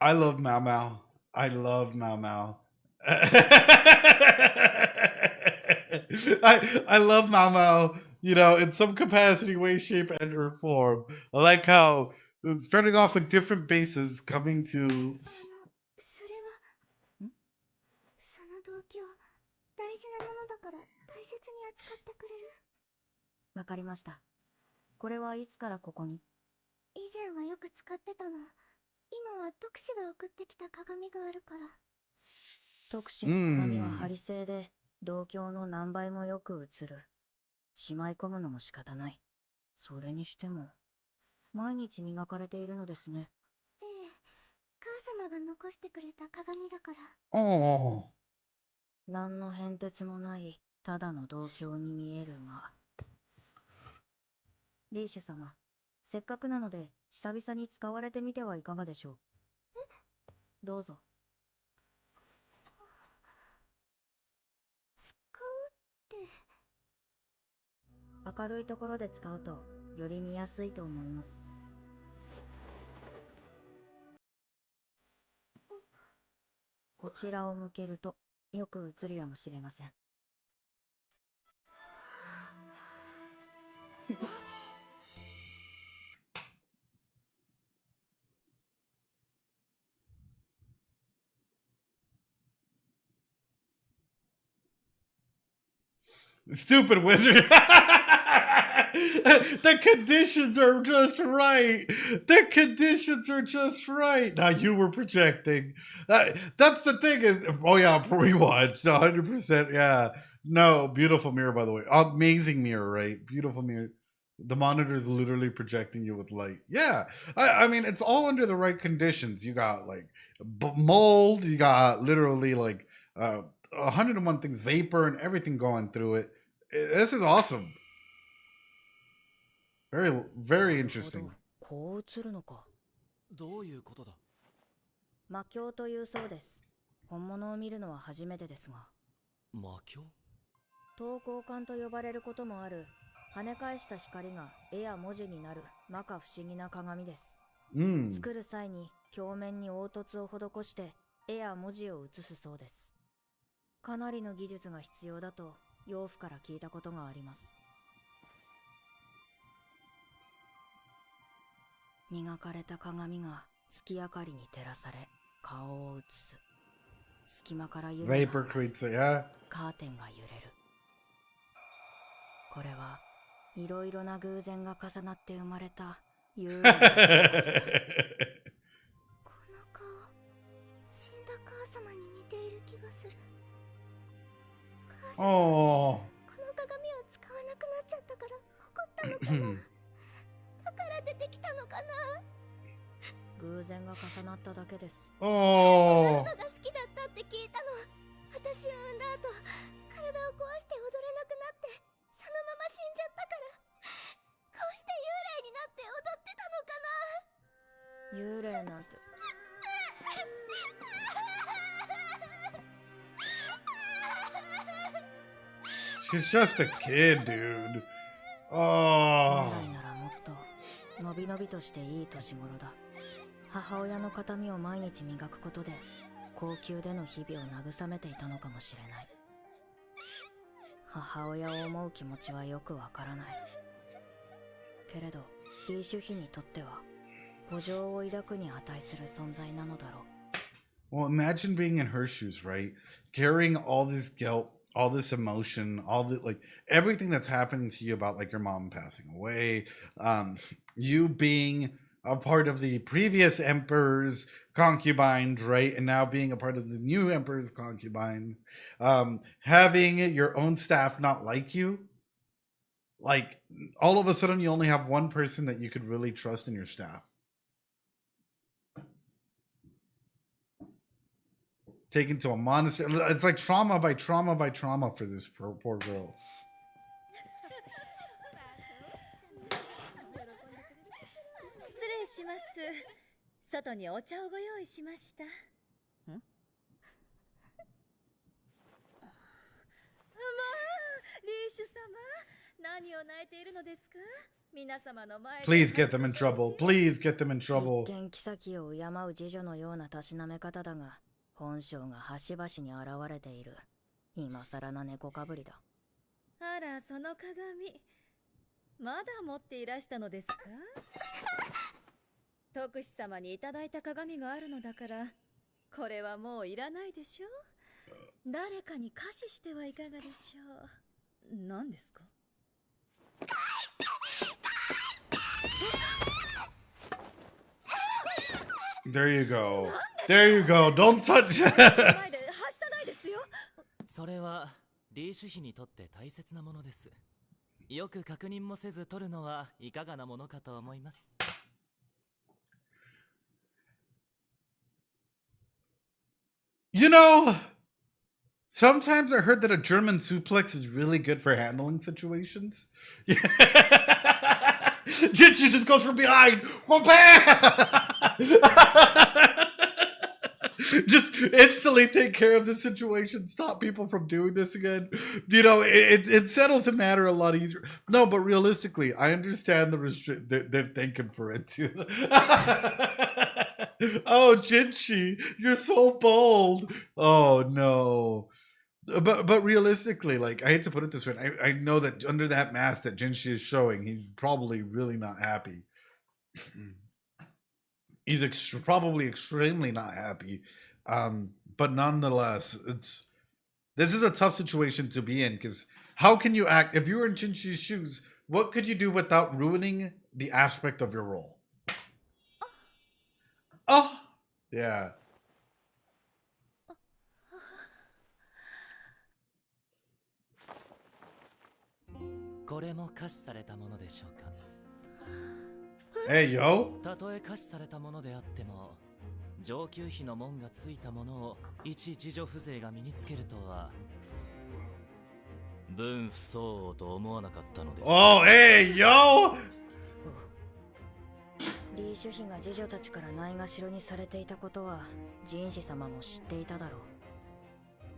I love Mau Mau. I love Mau Mau. I love Mau Mau, you know, in some capacity, way, shape, and or form. I like how starting off with different bases coming to. それは事なものだから大切に扱ってくれる？わかりました。これはいつからここに？以前はよく使ってたの。今は特使が送ってきた鏡があるから。特殊の鏡は針製で、同鏡の何倍もよく映る。しまい込むのも仕方ない。それにしても、毎日磨かれているのですね。ええ、母様が残してくれた鏡だから。Oh. 何の変哲もない、ただの同鏡に見えるが。リーシュ様、せっかくなので、久々に使われてみてはいかがでしょう。どうぞ。使うって。明るいところで使うと、より見やすいと思います。こちらを向けると、よく映るやもしれません。Stupid wizard. The conditions are just right. The conditions are just right. Now you were projecting. That's the thing is, oh yeah, rewatch, 100%. Yeah. No, beautiful mirror, by the way. Amazing mirror, right? Beautiful mirror. The monitor is literally projecting you with light. Yeah. I mean, it's all under the right conditions. You got like mold, you got literally like 101 things, vapor, and everything going through it. This is awesome. Very, very interesting. こう映るのか。どういうことだ？魔境というそうです。本物を見るのは初めてですが。魔境？投光管と呼ばれることもある、跳ね返した光が絵や文字になる摩訶不思議な鏡です。作る際に表面に凹凸を施して絵や文字を写すそうです。かなりの技術が必要だと養父から聞いたことがあります。磨かれた鏡が月明かりに照らされ顔を映す。隙間から湯気が Vapor creates it, yeah. カーテンが揺れる。これはいろいろな偶然が重なって生まれた幽霊のこの顔、死んだ母様に似ている気がする。母様、Oh. この鏡を使わなくなっちゃったから怒ったのかな。だから出てきたのかな。偶然が重なっただけです。Oh. 踊るのが好きだったって聞いたの。私を産んだ後、体を壊して踊れなくなって、そのまま死んじゃったから、こうして幽霊になって踊ってたのかな。幽霊なんて。She's just a kid, dude. 本 Oh. 来ならもっとのびのびとしていい年頃だ。母親の形見を毎日磨くことで高級での日々を慰めていたのかもしれない。母親を思う気持ちはよくわからない。けれどリーシュ妃にとっては慕情を抱くに値する存在なのだろう。 Well, imagine being in her shoes, right? Carrying all this guilt, all this emotion, all the like everything that's happening to you about like your mom passing away, you being a part of the previous emperor's concubines, right? And now being a part of the new emperor's concubine, having your own staff not like you. Like all of a sudden you only have one person that you could really trust in your staff. Taken to a monastery. It's like trauma by trauma by trauma for this poor girl. 失礼します。外にお茶をご用意しました。まあ、リーシュ様、何を泣いているのですか？皆様の前で。 Please get them in trouble. Please get them in 一 trouble. 見妃を敬う次女のようなたしなめ方だが、本性が端々に現れている。今更な猫かぶりだ。あら、その鏡、まだ持っていらしたのですか？特使様にいただいた鏡があるのだから、これはもういらないでしょ。誰かに貸ししてはいかがでしょう。何ですか？ There you go. There you go. Don't touch. 前ではしたないですよ。それはリーシュ妃にとって大切なものです。よく確認もせず取るのはいかがなものかと思います。You know, sometimes I heard that a German suplex is really good for handling situations. Jinshi just goes from behind. Just instantly take care of the situation, stop people from doing this again. You know, it settles the matter a lot easier. No, but realistically, I understand they're thinking for it too. Oh, Jinshi, you're so bold. Oh no. But realistically, like, I hate to put it this way, I know that under that mask that Jinshi is showing, he's probably really not happy. He's probably extremely not happy. But nonetheless, this is a tough situation to be in, because how can you act if you were in Jinshi's shoes? What could you do without ruining the aspect of your role? Oh, yeah. これも可視されたものでしょうか。Hey, yo. たとえ可視されたものであっても、上級妃の門がついたものを一自助風情が身につけるとは分不相応と思わなかったのです。Oh, hey, yo. リーシュ妃が侍女たちからないがしろにされていたことはジンシ様も知っていただろ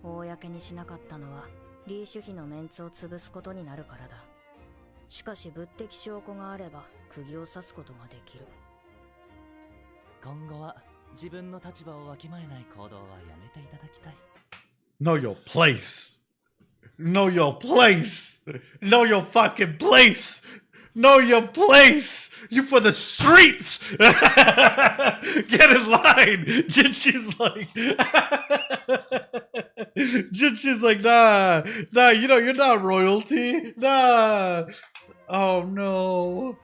う。公にしなかったのはリーシュ妃のメンツを潰すことになるからだ。しかし物的証拠があれば釘を刺すことができる。今後は自分の立場をわきまえない行動はやめていただきたい。Know your place. Know your place. Know your fucking place. Know your place. You for the streets. Get in line. Jinshi's like, Jinshi's like, nah, you know, you're not royalty. Nah. Oh no.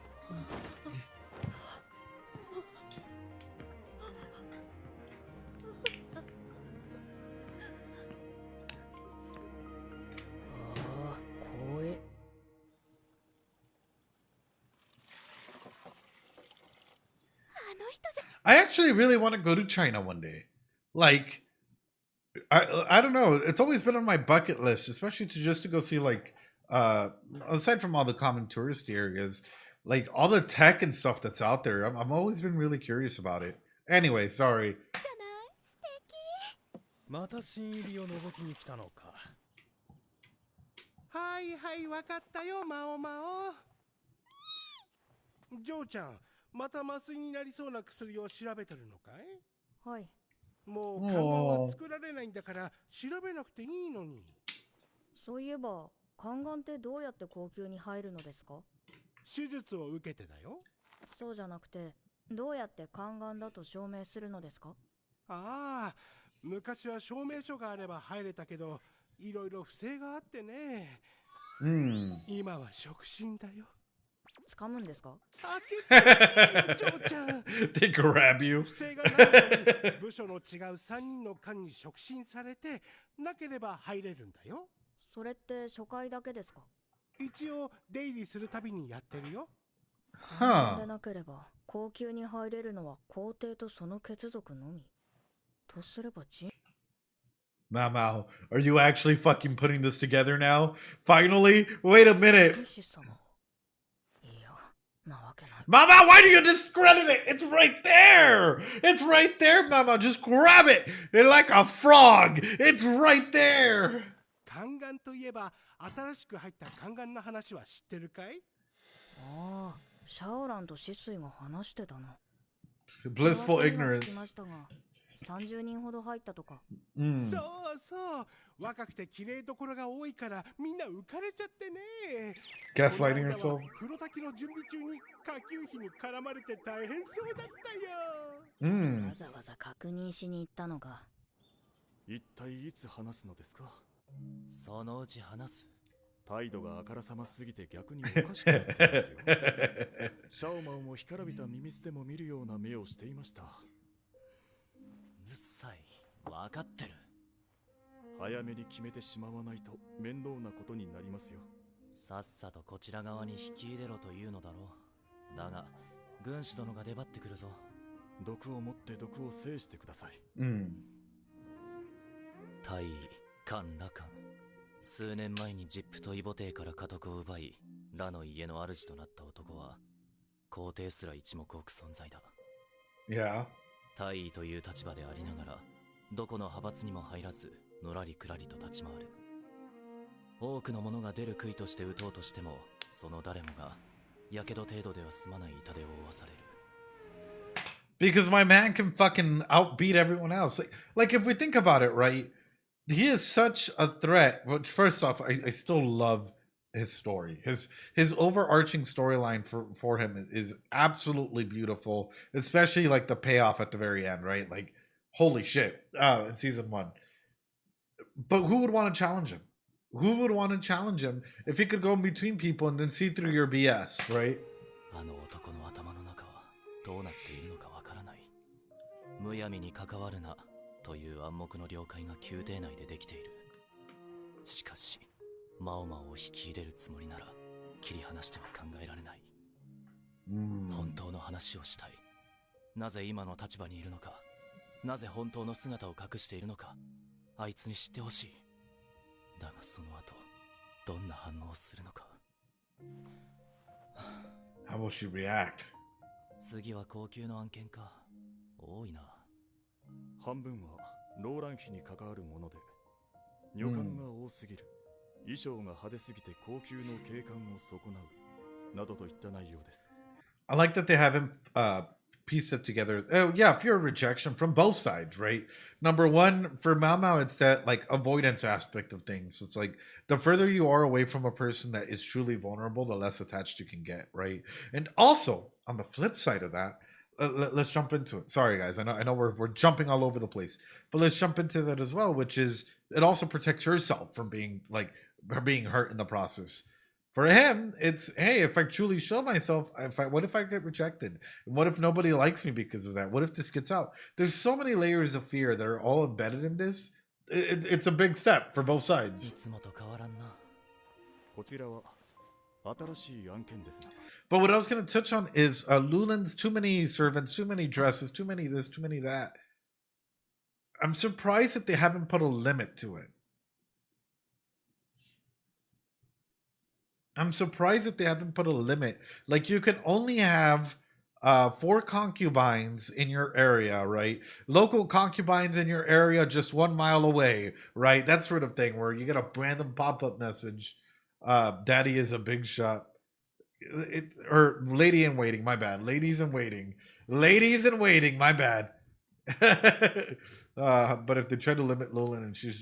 I actually really want to go to China one day. Like, I don't know. It's always been on my bucket list, especially to go see, like, aside from all the common tourist areas, like all the tech and stuff that's out there. I've always been really curious about it. Anyway, sorry. また新入りを覗きに来たのか。はいはい、わかったよ、マオマオ。ジョーちゃん、また麻酔になりそうな薬を調べてるのかい？はい。もう看板は作られないんだから調べなくていいのに。そういえば、宦官ってどうやって高級に入るのですか？手術を受けてだよ。そうじゃなくて、どうやって宦官だと証明するのですか？ああ、昔は証明書があれば入れたけど、いろいろ不正があってね。今は触診だよ。掴むんですか？They grab you. 不正がないのに部署の違う3人の官に触診されてなければ入れるんだよ。それって初回だけですか？一応出入りするたびにやってるよ。はあ。でなければ高級に入れるのは皇帝とその血族のみ。とすればMao, are you actually fucking putting this together now? Finally? Wait a minute. Mama, why do you discredit it? It's right there. It's right there, Mama. Just grab it. It's like a frog. It's right there. 宦官といえば新しく入った宦官の話は知ってるかい？ああ、シャオランとシスイが話してたの。Blissful ignorance. 30人ほど入ったとか。そうそう。若くて綺麗どころが多いからみんな浮かれちゃってね。Gaslighting herself. 風呂炊きの準備中に下級妃に絡まれて大変そうだったよ。わざわざ確認しに行ったのか。一体いつ話すのですか？そのうち話す。態度があからさますぎて逆におかしくなっていますよ。シャオマンも干からびた耳捨ても見るような目をしていました。うっさい。わかってる。早めに決めてしまわないと面倒なことになりますよ。さっさとこちら側に引き入れろというのだろう。だが軍師殿が出張ってくるぞ。毒を持って毒を制してください。大尉カン・ラカン。数年前にジップとイボテイから家督を奪い、ラの家の主となった男は皇帝すら一目置く存在だ。大尉という立場でありながら、どこの派閥にも入らずのらりくらりと立ち回る。多くの者が出る杭として撃とうとしても、その誰もがやけど程度では済まない痛手を負わされる。Because my man can fucking outbeat everyone else. Like if we think about it, right? He is such a threat. Which, first off, I still love his story. His overarching storyline for him is absolutely beautiful, especially like the payoff at the very end, right? Like, holy shit, in season 1. But who would want to challenge him? Who would want to challenge him if he could go in between people and then see through your BS, right? あの男の頭の中はどうなっているのかわからない。むやみに関わるなという暗黙の了解が宮廷内でできている。しかしマオマオを引き入れるつもりなら切り離しては考えられない。本当の話をしたい。なぜ今の立場にいるのか、なぜ本当の姿を隠しているのか、あいつに知ってほしい。だがその後どんな反応をするのか。How will she react? 次は高級の案件か。多いな。半分はローラン妃に関わるもので、女官が多すぎる、衣装が派手すぎて高級の景観を損なうなどといった内容です。I like that they haven't pieced it together. Oh yeah, fear of rejection from both sides, right? Number one, for Mao Mao, it's that like avoidance aspect of things. It's like the further you are away from a person that is truly vulnerable, the less attached you can get, right? And also on the flip side of that, let's jump into it. Sorry, guys. I know we're jumping all over the place, but let's jump into that as well, which is it also protects herself from being hurt in the process. For him, it's hey, if I truly show myself, what if I get rejected? What if nobody likes me because of that? What if this gets out? There's so many layers of fear that are all embedded in this. It's a big step for both sides. But what I was going to touch on is Lulin's too many servants, too many dresses, too many this, too many that. I'm surprised that they haven't put a limit to it. I'm surprised that they haven't put a limit. Like you can only have 4 concubines in your area, right? Local concubines in your area just 1 mile away, right? That sort of thing where you get a random pop-up message. Daddy is a big shot. Or lady in waiting, my bad. Ladies in waiting, my bad. But if they try to limit Lulin and she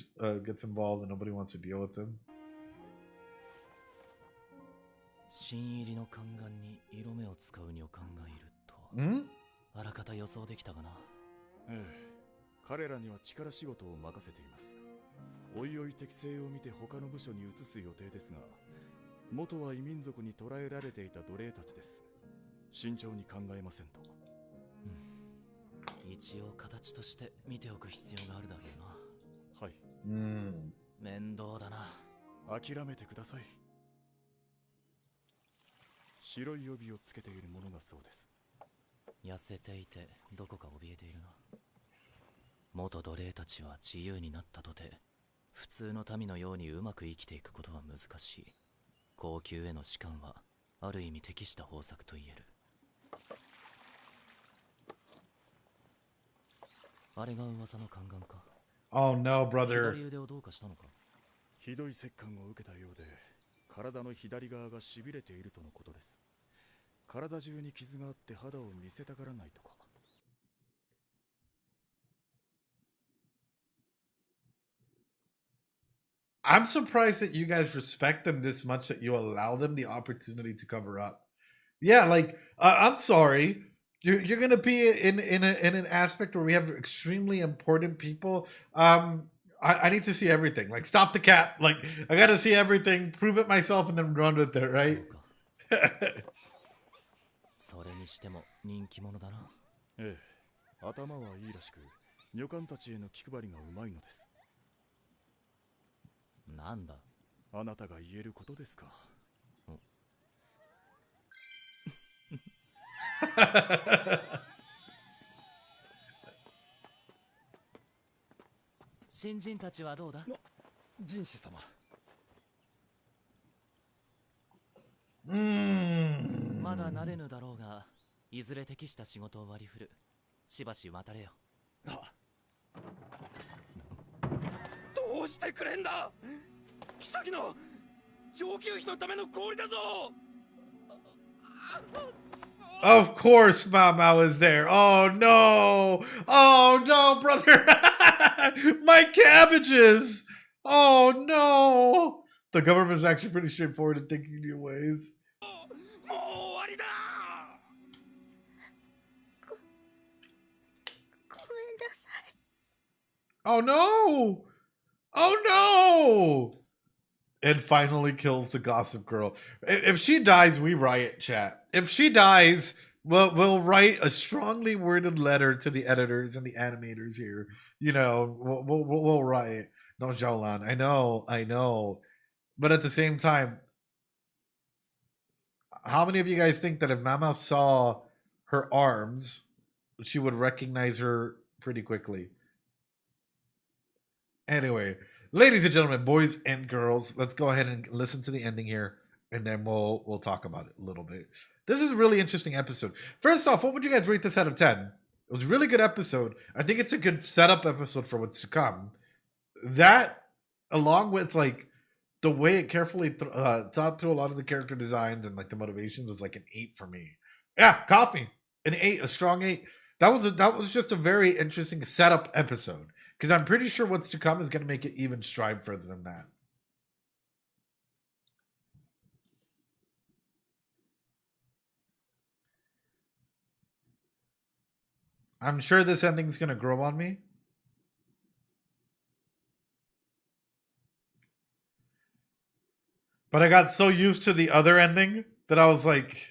gets involved and nobody wants to deal with him. 新入りの宦官に色目を使う女官がいると、あらかた予想できたかな。ええ、彼らには力仕事を任せています。おいおい適性を見て他の部署に移す予定ですが、元は異民族に捕らえられていた奴隷たちです。慎重に考えませんと。一応形として見ておく必要があるだろうな。はい。面倒だな。諦めてください。白い帯をつけているものがそうです。痩せていてどこか怯えているな。元奴隷たちは自由になったとて、普通の民のようにうまく生きていくことは難しい。高級への士官はある意味適した方策と言える。あれが噂の宦官か。Oh no, brother. 左腕をどうかしたのか。ひどい折檻を受けたようで、体の左側がしびれているとのことです。体中に傷があって肌を見せたがらないとか。I'm surprised that you guys respect them this much that you allow them the opportunity to cover up. Yeah, like I'm sorry, you're gonna be in an aspect where we have extremely important people. I need to see everything. Like, stop the cap. Like, I gotta see everything, prove it myself, and then run with it, right? それにしても人気者だな。ええ、頭はいいらしく、女官たちへの気配りがうまいのです。なんだ、あなたが言えることですか。新人たちはどうだ？陣士様。まだ慣れぬだろうが、いずれ適した仕事を割り振る。しばし待たれよ。どうしてくれんだ。妃の上級費のための氷だぞ。Of course, Mao is there. Oh no! Oh no, brother! My cabbages! Oh no! The government's actually pretty straightforward in thinking new ways. Oh no! Oh no! And finally kills the gossip girl. If she dies, we riot, chat. If she dies, we'll write a strongly worded letter to the editors and the animators here. You know, we'll riot. No, Xiaolan. I know. But at the same time, how many of you guys think that if Mama saw her arms, she would recognize her pretty quickly? Anyway, ladies and gentlemen, boys and girls, let's go ahead and listen to the ending here, and then we'll talk about it a little bit. This is a really interesting episode. First off, what would you guys rate this out of 10? It was a really good episode. I think it's a good setup episode for what's to come. That, along with like the way it carefully thought through a lot of the character designs and like the motivations, was like an 8 for me. Yeah, coffee, an 8, a strong 8. That was just a very interesting setup episode. Because I'm pretty sure what's to come is going to make it even strive further than that. I'm sure this ending's going to grow on me. But I got so used to the other ending that I was like...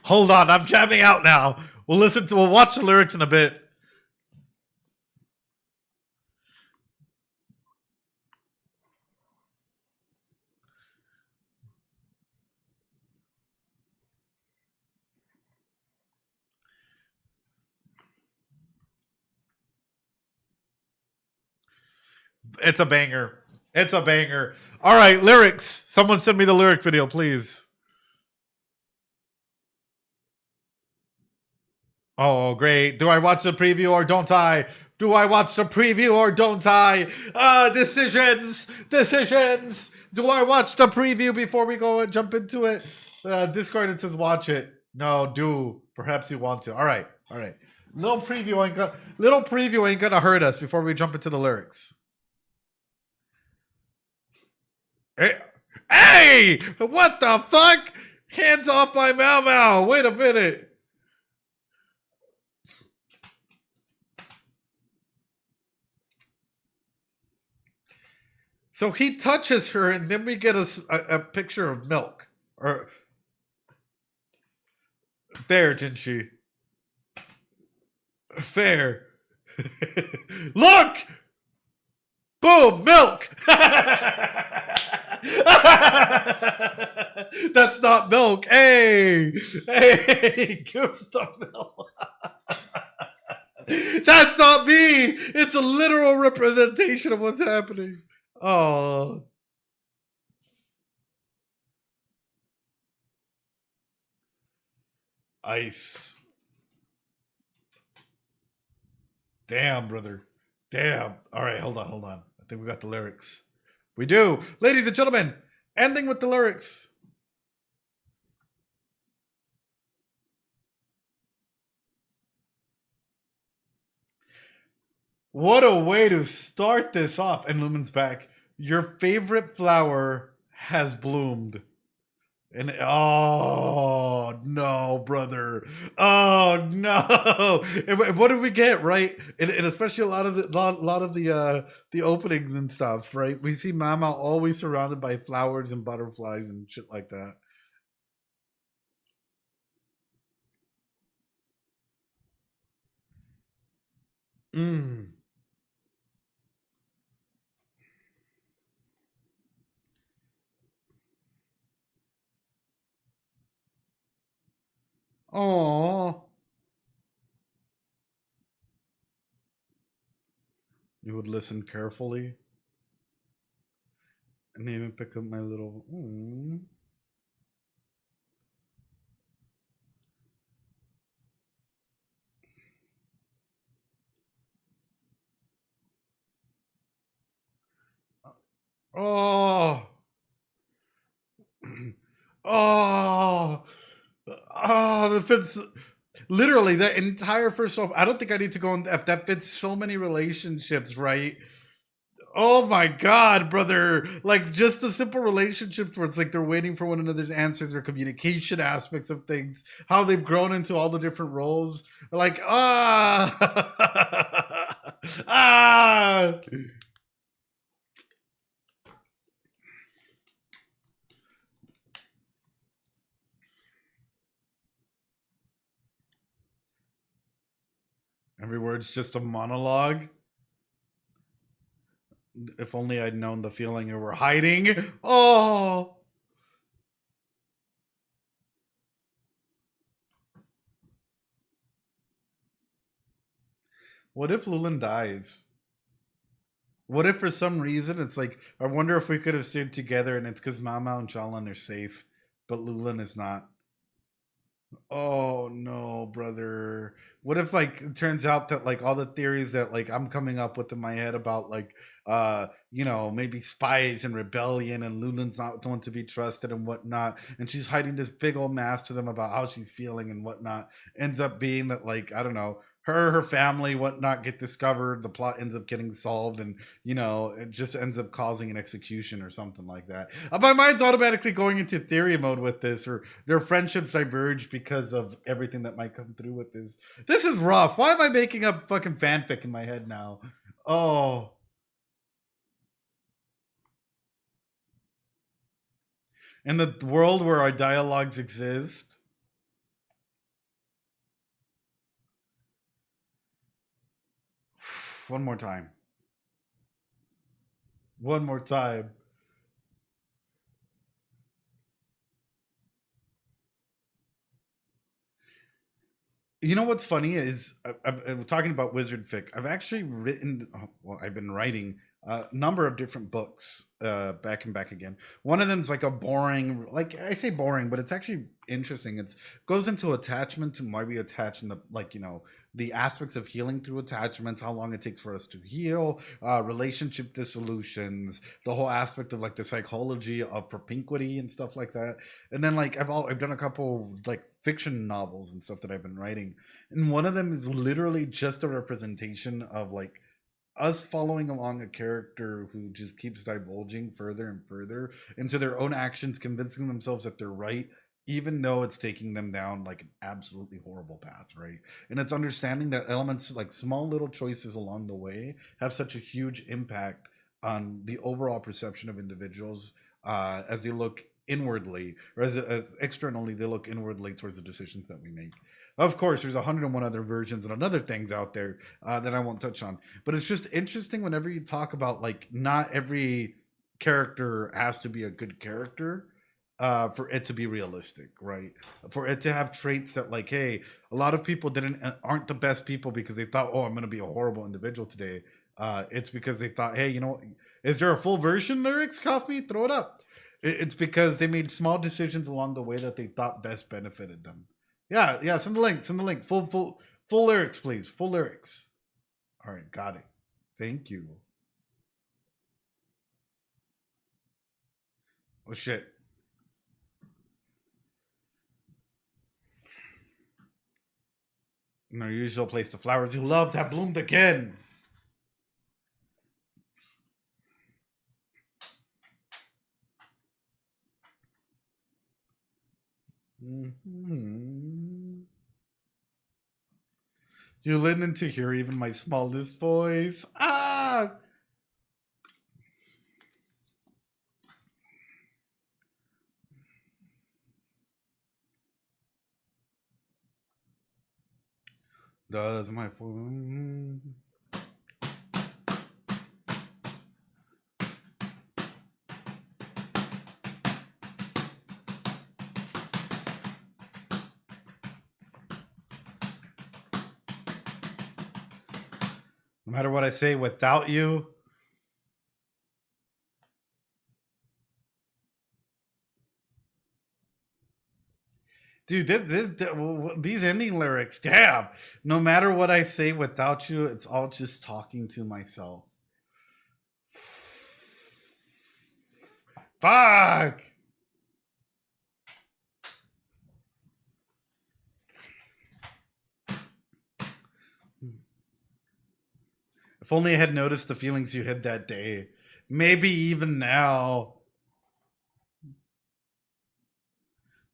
Hold on, I'm jamming out now. We'll watch the lyrics in a bit. It's a banger. It's a banger. All right, lyrics. Someone send me the lyric video, please. Oh, great. Do I watch the preview or don't I? Do I watch the preview or don't I? Decisions. Do I watch the preview before we go and jump into it? Discord, it says watch it. No, do. Perhaps you want to. All right. Little preview ain't gonna hurt us before we jump into the lyrics. Hey! What the fuck? Hands off my Mao. Wait a minute. So he touches her, and then we get a picture of milk. Or fair, Jinshi. Fair. Look! Boom! Milk! That's not milk. Hey! Gives the milk. That's not me! It's a literal representation of what's happening. Oh. Ice. Damn, brother. Damn. All right, hold on. I think we got the lyrics. We do. Ladies and gentlemen, ending with the lyrics. What a way to start this off. And Lumen's back. Your favorite flower has bloomed. And oh no, brother! Oh no! And what did we get right? And especially a lot of the openings and stuff, right? We see Mama always surrounded by flowers and butterflies and shit like that. Oh, you would listen carefully, and even pick up my little. Oh. Oh. Oh, that fits literally that entire first off. I don't think I need to go in depth. That fits so many relationships, right? Oh my god, brother. Like just the simple relationships where it's like they're waiting for one another's answers, their communication aspects of things, how they've grown into all the different roles. Like, ah. Every word's just a monologue. If only I'd known the feeling you were hiding. Oh. What if Lulin dies? What if for some reason it's like, I wonder if we could have stayed together and it's because Mama and Shalan are safe, but Lulin is not. Oh no, brother. What if like it turns out that like all the theories that like I'm coming up with in my head about like maybe spies and rebellion and Lulin's not the one to be trusted and whatnot, and she's hiding this big old mask to them about how she's feeling and whatnot, ends up being that like, I don't know, her family, whatnot get discovered, the plot ends up getting solved, and it just ends up causing an execution or something like that. My mind's automatically going into theory mode with this, or their friendships diverge because of everything that might come through with this. This is rough. Why am I making up fucking fanfic in my head now? Oh. In the world where our dialogues exist. One more time. One more time. You know what's funny is I'm talking about wizard fic. I've actually I've been writing a number of different books back and back again. One of them is like a boring, like I say boring, but it's actually interesting. It goes into attachment and why we attach, and the aspects of healing through attachments, how long it takes for us to heal, relationship dissolutions, the whole aspect of like the psychology of propinquity and stuff like that. And then like I've done a couple like fiction novels and stuff that I've been writing, and one of them is literally just a representation of like us following along a character who just keeps divulging further and further into their own actions, convincing themselves that they're right, even though it's taking them down like an absolutely horrible path, right? And it's understanding that elements like small little choices along the way have such a huge impact on the overall perception of individuals as they look inwardly, or as externally they look inwardly towards the decisions that we make. Of course, there's 101 other versions and other things out there that I won't touch on. But it's just interesting whenever you talk about like not every character has to be a good character for it to be realistic, right? For it to have traits that like, hey, a lot of people aren't the best people because they thought, oh, I'm going to be a horrible individual today. It's because they thought, hey, is there a full version lyrics? Coffee, throw it up. It's because they made small decisions along the way that they thought best benefited them. Yeah, send the link. Send the link. Full lyrics, please. Full lyrics. All right, got it. Thank you. Oh shit. In our usual place, the flowers you loved have bloomed again. Mm-hmm. You listen to hear even my smallest voice. Ah! Does my phone... No matter what I say without you. Dude, these ending lyrics, damn. No matter what I say without you, it's all just talking to myself. Fuck! If only I had noticed the feelings you had that day. Maybe even now.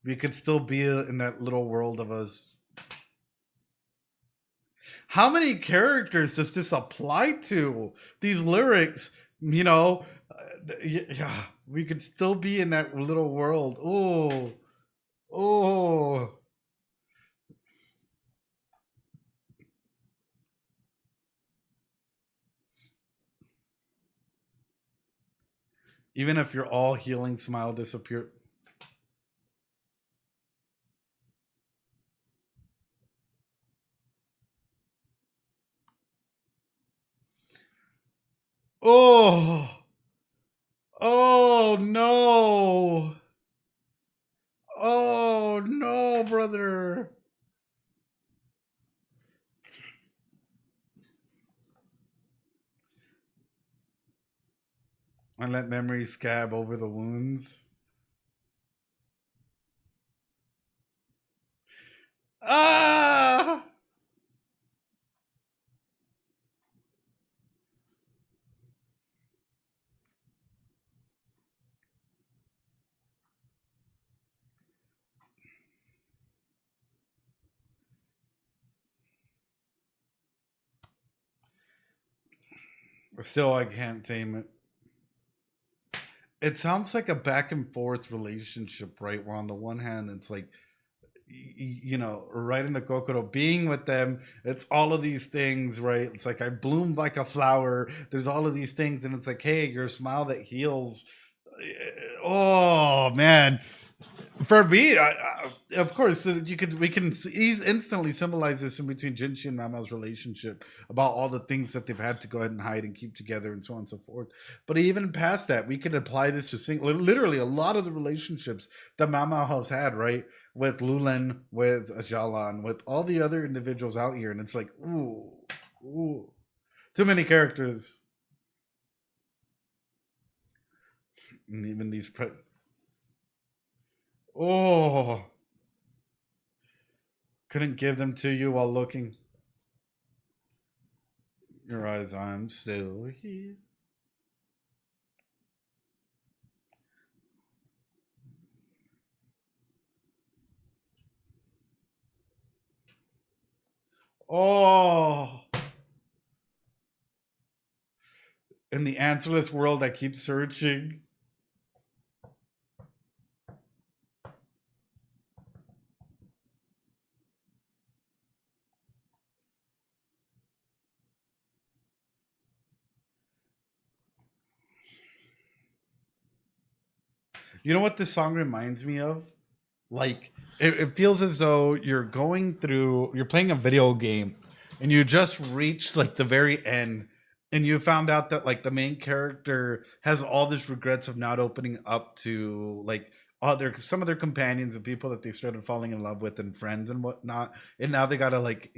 We could still be in that little world of us. How many characters does this apply to? These lyrics, you know, yeah, we could still be in that little world. Oh. Even if your all healing smile disappear. Oh. Oh no. Oh no, brother. I let memories scab over the wounds. Ah! Still, I can't tame it. It sounds like a back and forth relationship, right? Where on the one hand, it's like, you know, right in the Kokoro, being with them, it's all of these things, right? It's like I bloomed like a flower. There's all of these things, and it's like, hey, your smile that heals. Oh man, for me, of course, we can instantly symbolize this in between Jinshi and Mama's relationship about all the things that they've had to go ahead and hide and keep together and so on and so forth. But even past that, we can apply this to literally a lot of the relationships that Mama has had, right? With Lulen, with Jalan, with all the other individuals out here, and it's like, ooh, too many characters. And even these couldn't give them to you while looking. Your eyes, I'm still here. Oh. In the answerless world, I keep searching. You know what this song reminds me of? Like, it feels as though you're playing a video game and you just reached like the very end and you found out that like the main character has all this regrets of not opening up to like some of their companions and people that they started falling in love with and friends and whatnot, and now they gotta, like,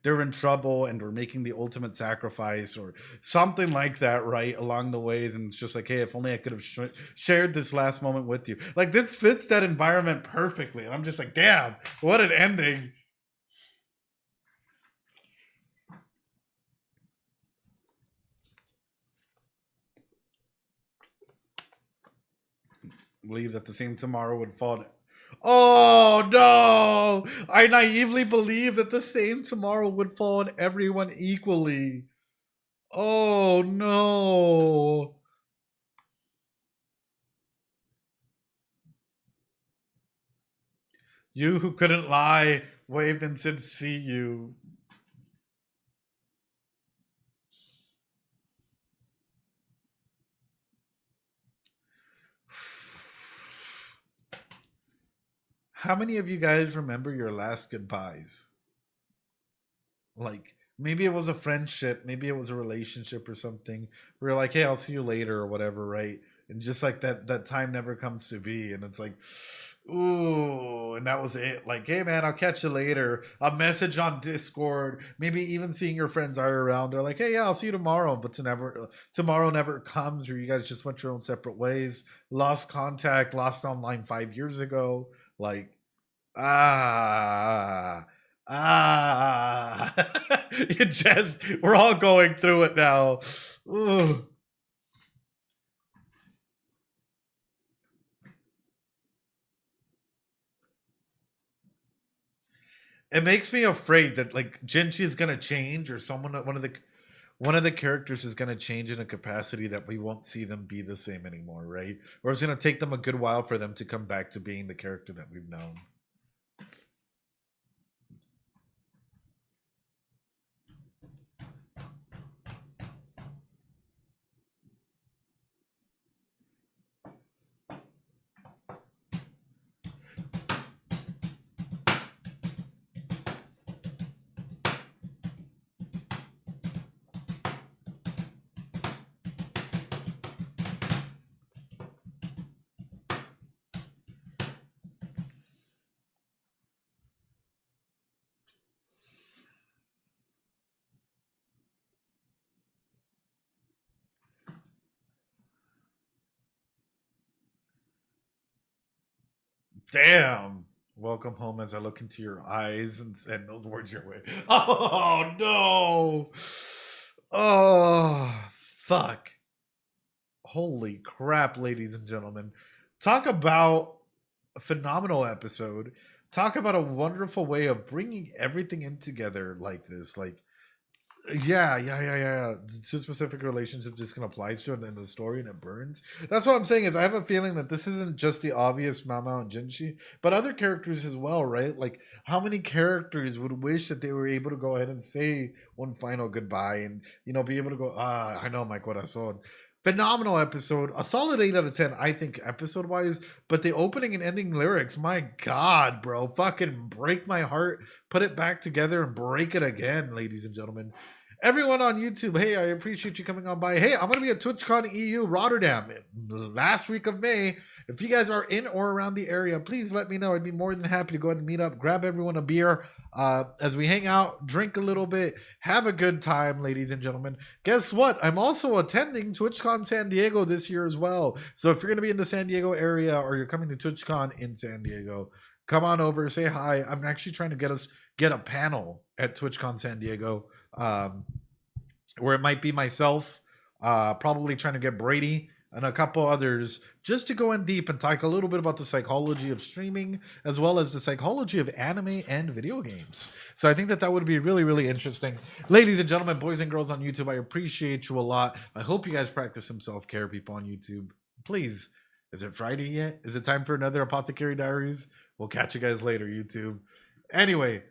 they're in trouble and we're making the ultimate sacrifice or something like that, right, along the ways. And it's just like, hey, if only I could have shared this last moment with you. Like, this fits that environment perfectly, and I'm just like, damn, what an ending. Believe that the same tomorrow would fall. Oh no! I naively believed that the same tomorrow would fall on everyone equally. Oh no! You who couldn't lie waved and said, "See you." How many of you guys remember your last goodbyes? Like, maybe it was a friendship, maybe it was a relationship or something. We're like, hey, I'll see you later or whatever, right? And just like that time never comes to be. And it's like, ooh, and that was it. Like, hey man, I'll catch you later. A message on Discord, maybe even seeing your friends are around. They're like, hey, yeah, I'll see you tomorrow. But tomorrow never comes, or you guys just went your own separate ways. Lost contact, lost online 5 years ago. Like, it just, we're all going through it now. Ooh. It makes me afraid that, like, Jinshi is gonna change, or one of the characters is gonna change in a capacity that we won't see them be the same anymore, right? Or it's gonna take them a good while for them to come back to being the character that we've known. Damn. Welcome home as I look into your eyes and send those words your way. Oh no. Oh fuck. Holy crap, ladies and gentlemen. Talk about a phenomenal episode. Talk about a wonderful way of bringing everything in together like this. Like, yeah. Two specific relationships just can apply to it in the story, and it burns. That's what I'm saying. Is I have a feeling that this isn't just the obvious Mama and Jinshi, but other characters as well, right? Like, how many characters would wish that they were able to go ahead and say one final goodbye, and be able to go, I know my corazon. Phenomenal episode, a solid 8 out of 10, I think, episode wise. But the opening and ending lyrics, my god, bro, fucking break my heart, put it back together and break it again, ladies and gentlemen. Everyone on YouTube, hey, I appreciate you coming on by. Hey, I'm going to be at TwitchCon EU Rotterdam last week of May. If you guys are in or around the area, please let me know. I'd be more than happy to go ahead and meet up, grab everyone a beer as we hang out, drink a little bit, have a good time, ladies and gentlemen. Guess what? I'm also attending TwitchCon San Diego this year as well. So if you're going to be in the San Diego area or you're coming to TwitchCon in San Diego, come on over, say hi. I'm actually trying to get a panel at TwitchCon San Diego, where it might be myself, probably trying to get Brady and a couple others, just to go in deep and talk a little bit about the psychology of streaming, as well as the psychology of anime and video games. So I think that would be really, really interesting. Ladies and gentlemen, boys and girls on YouTube, I appreciate you a lot. I hope you guys practice some self-care, people on YouTube. Please, is it Friday yet? Is it time for another Apothecary Diaries? We'll catch you guys later, YouTube. Anyway,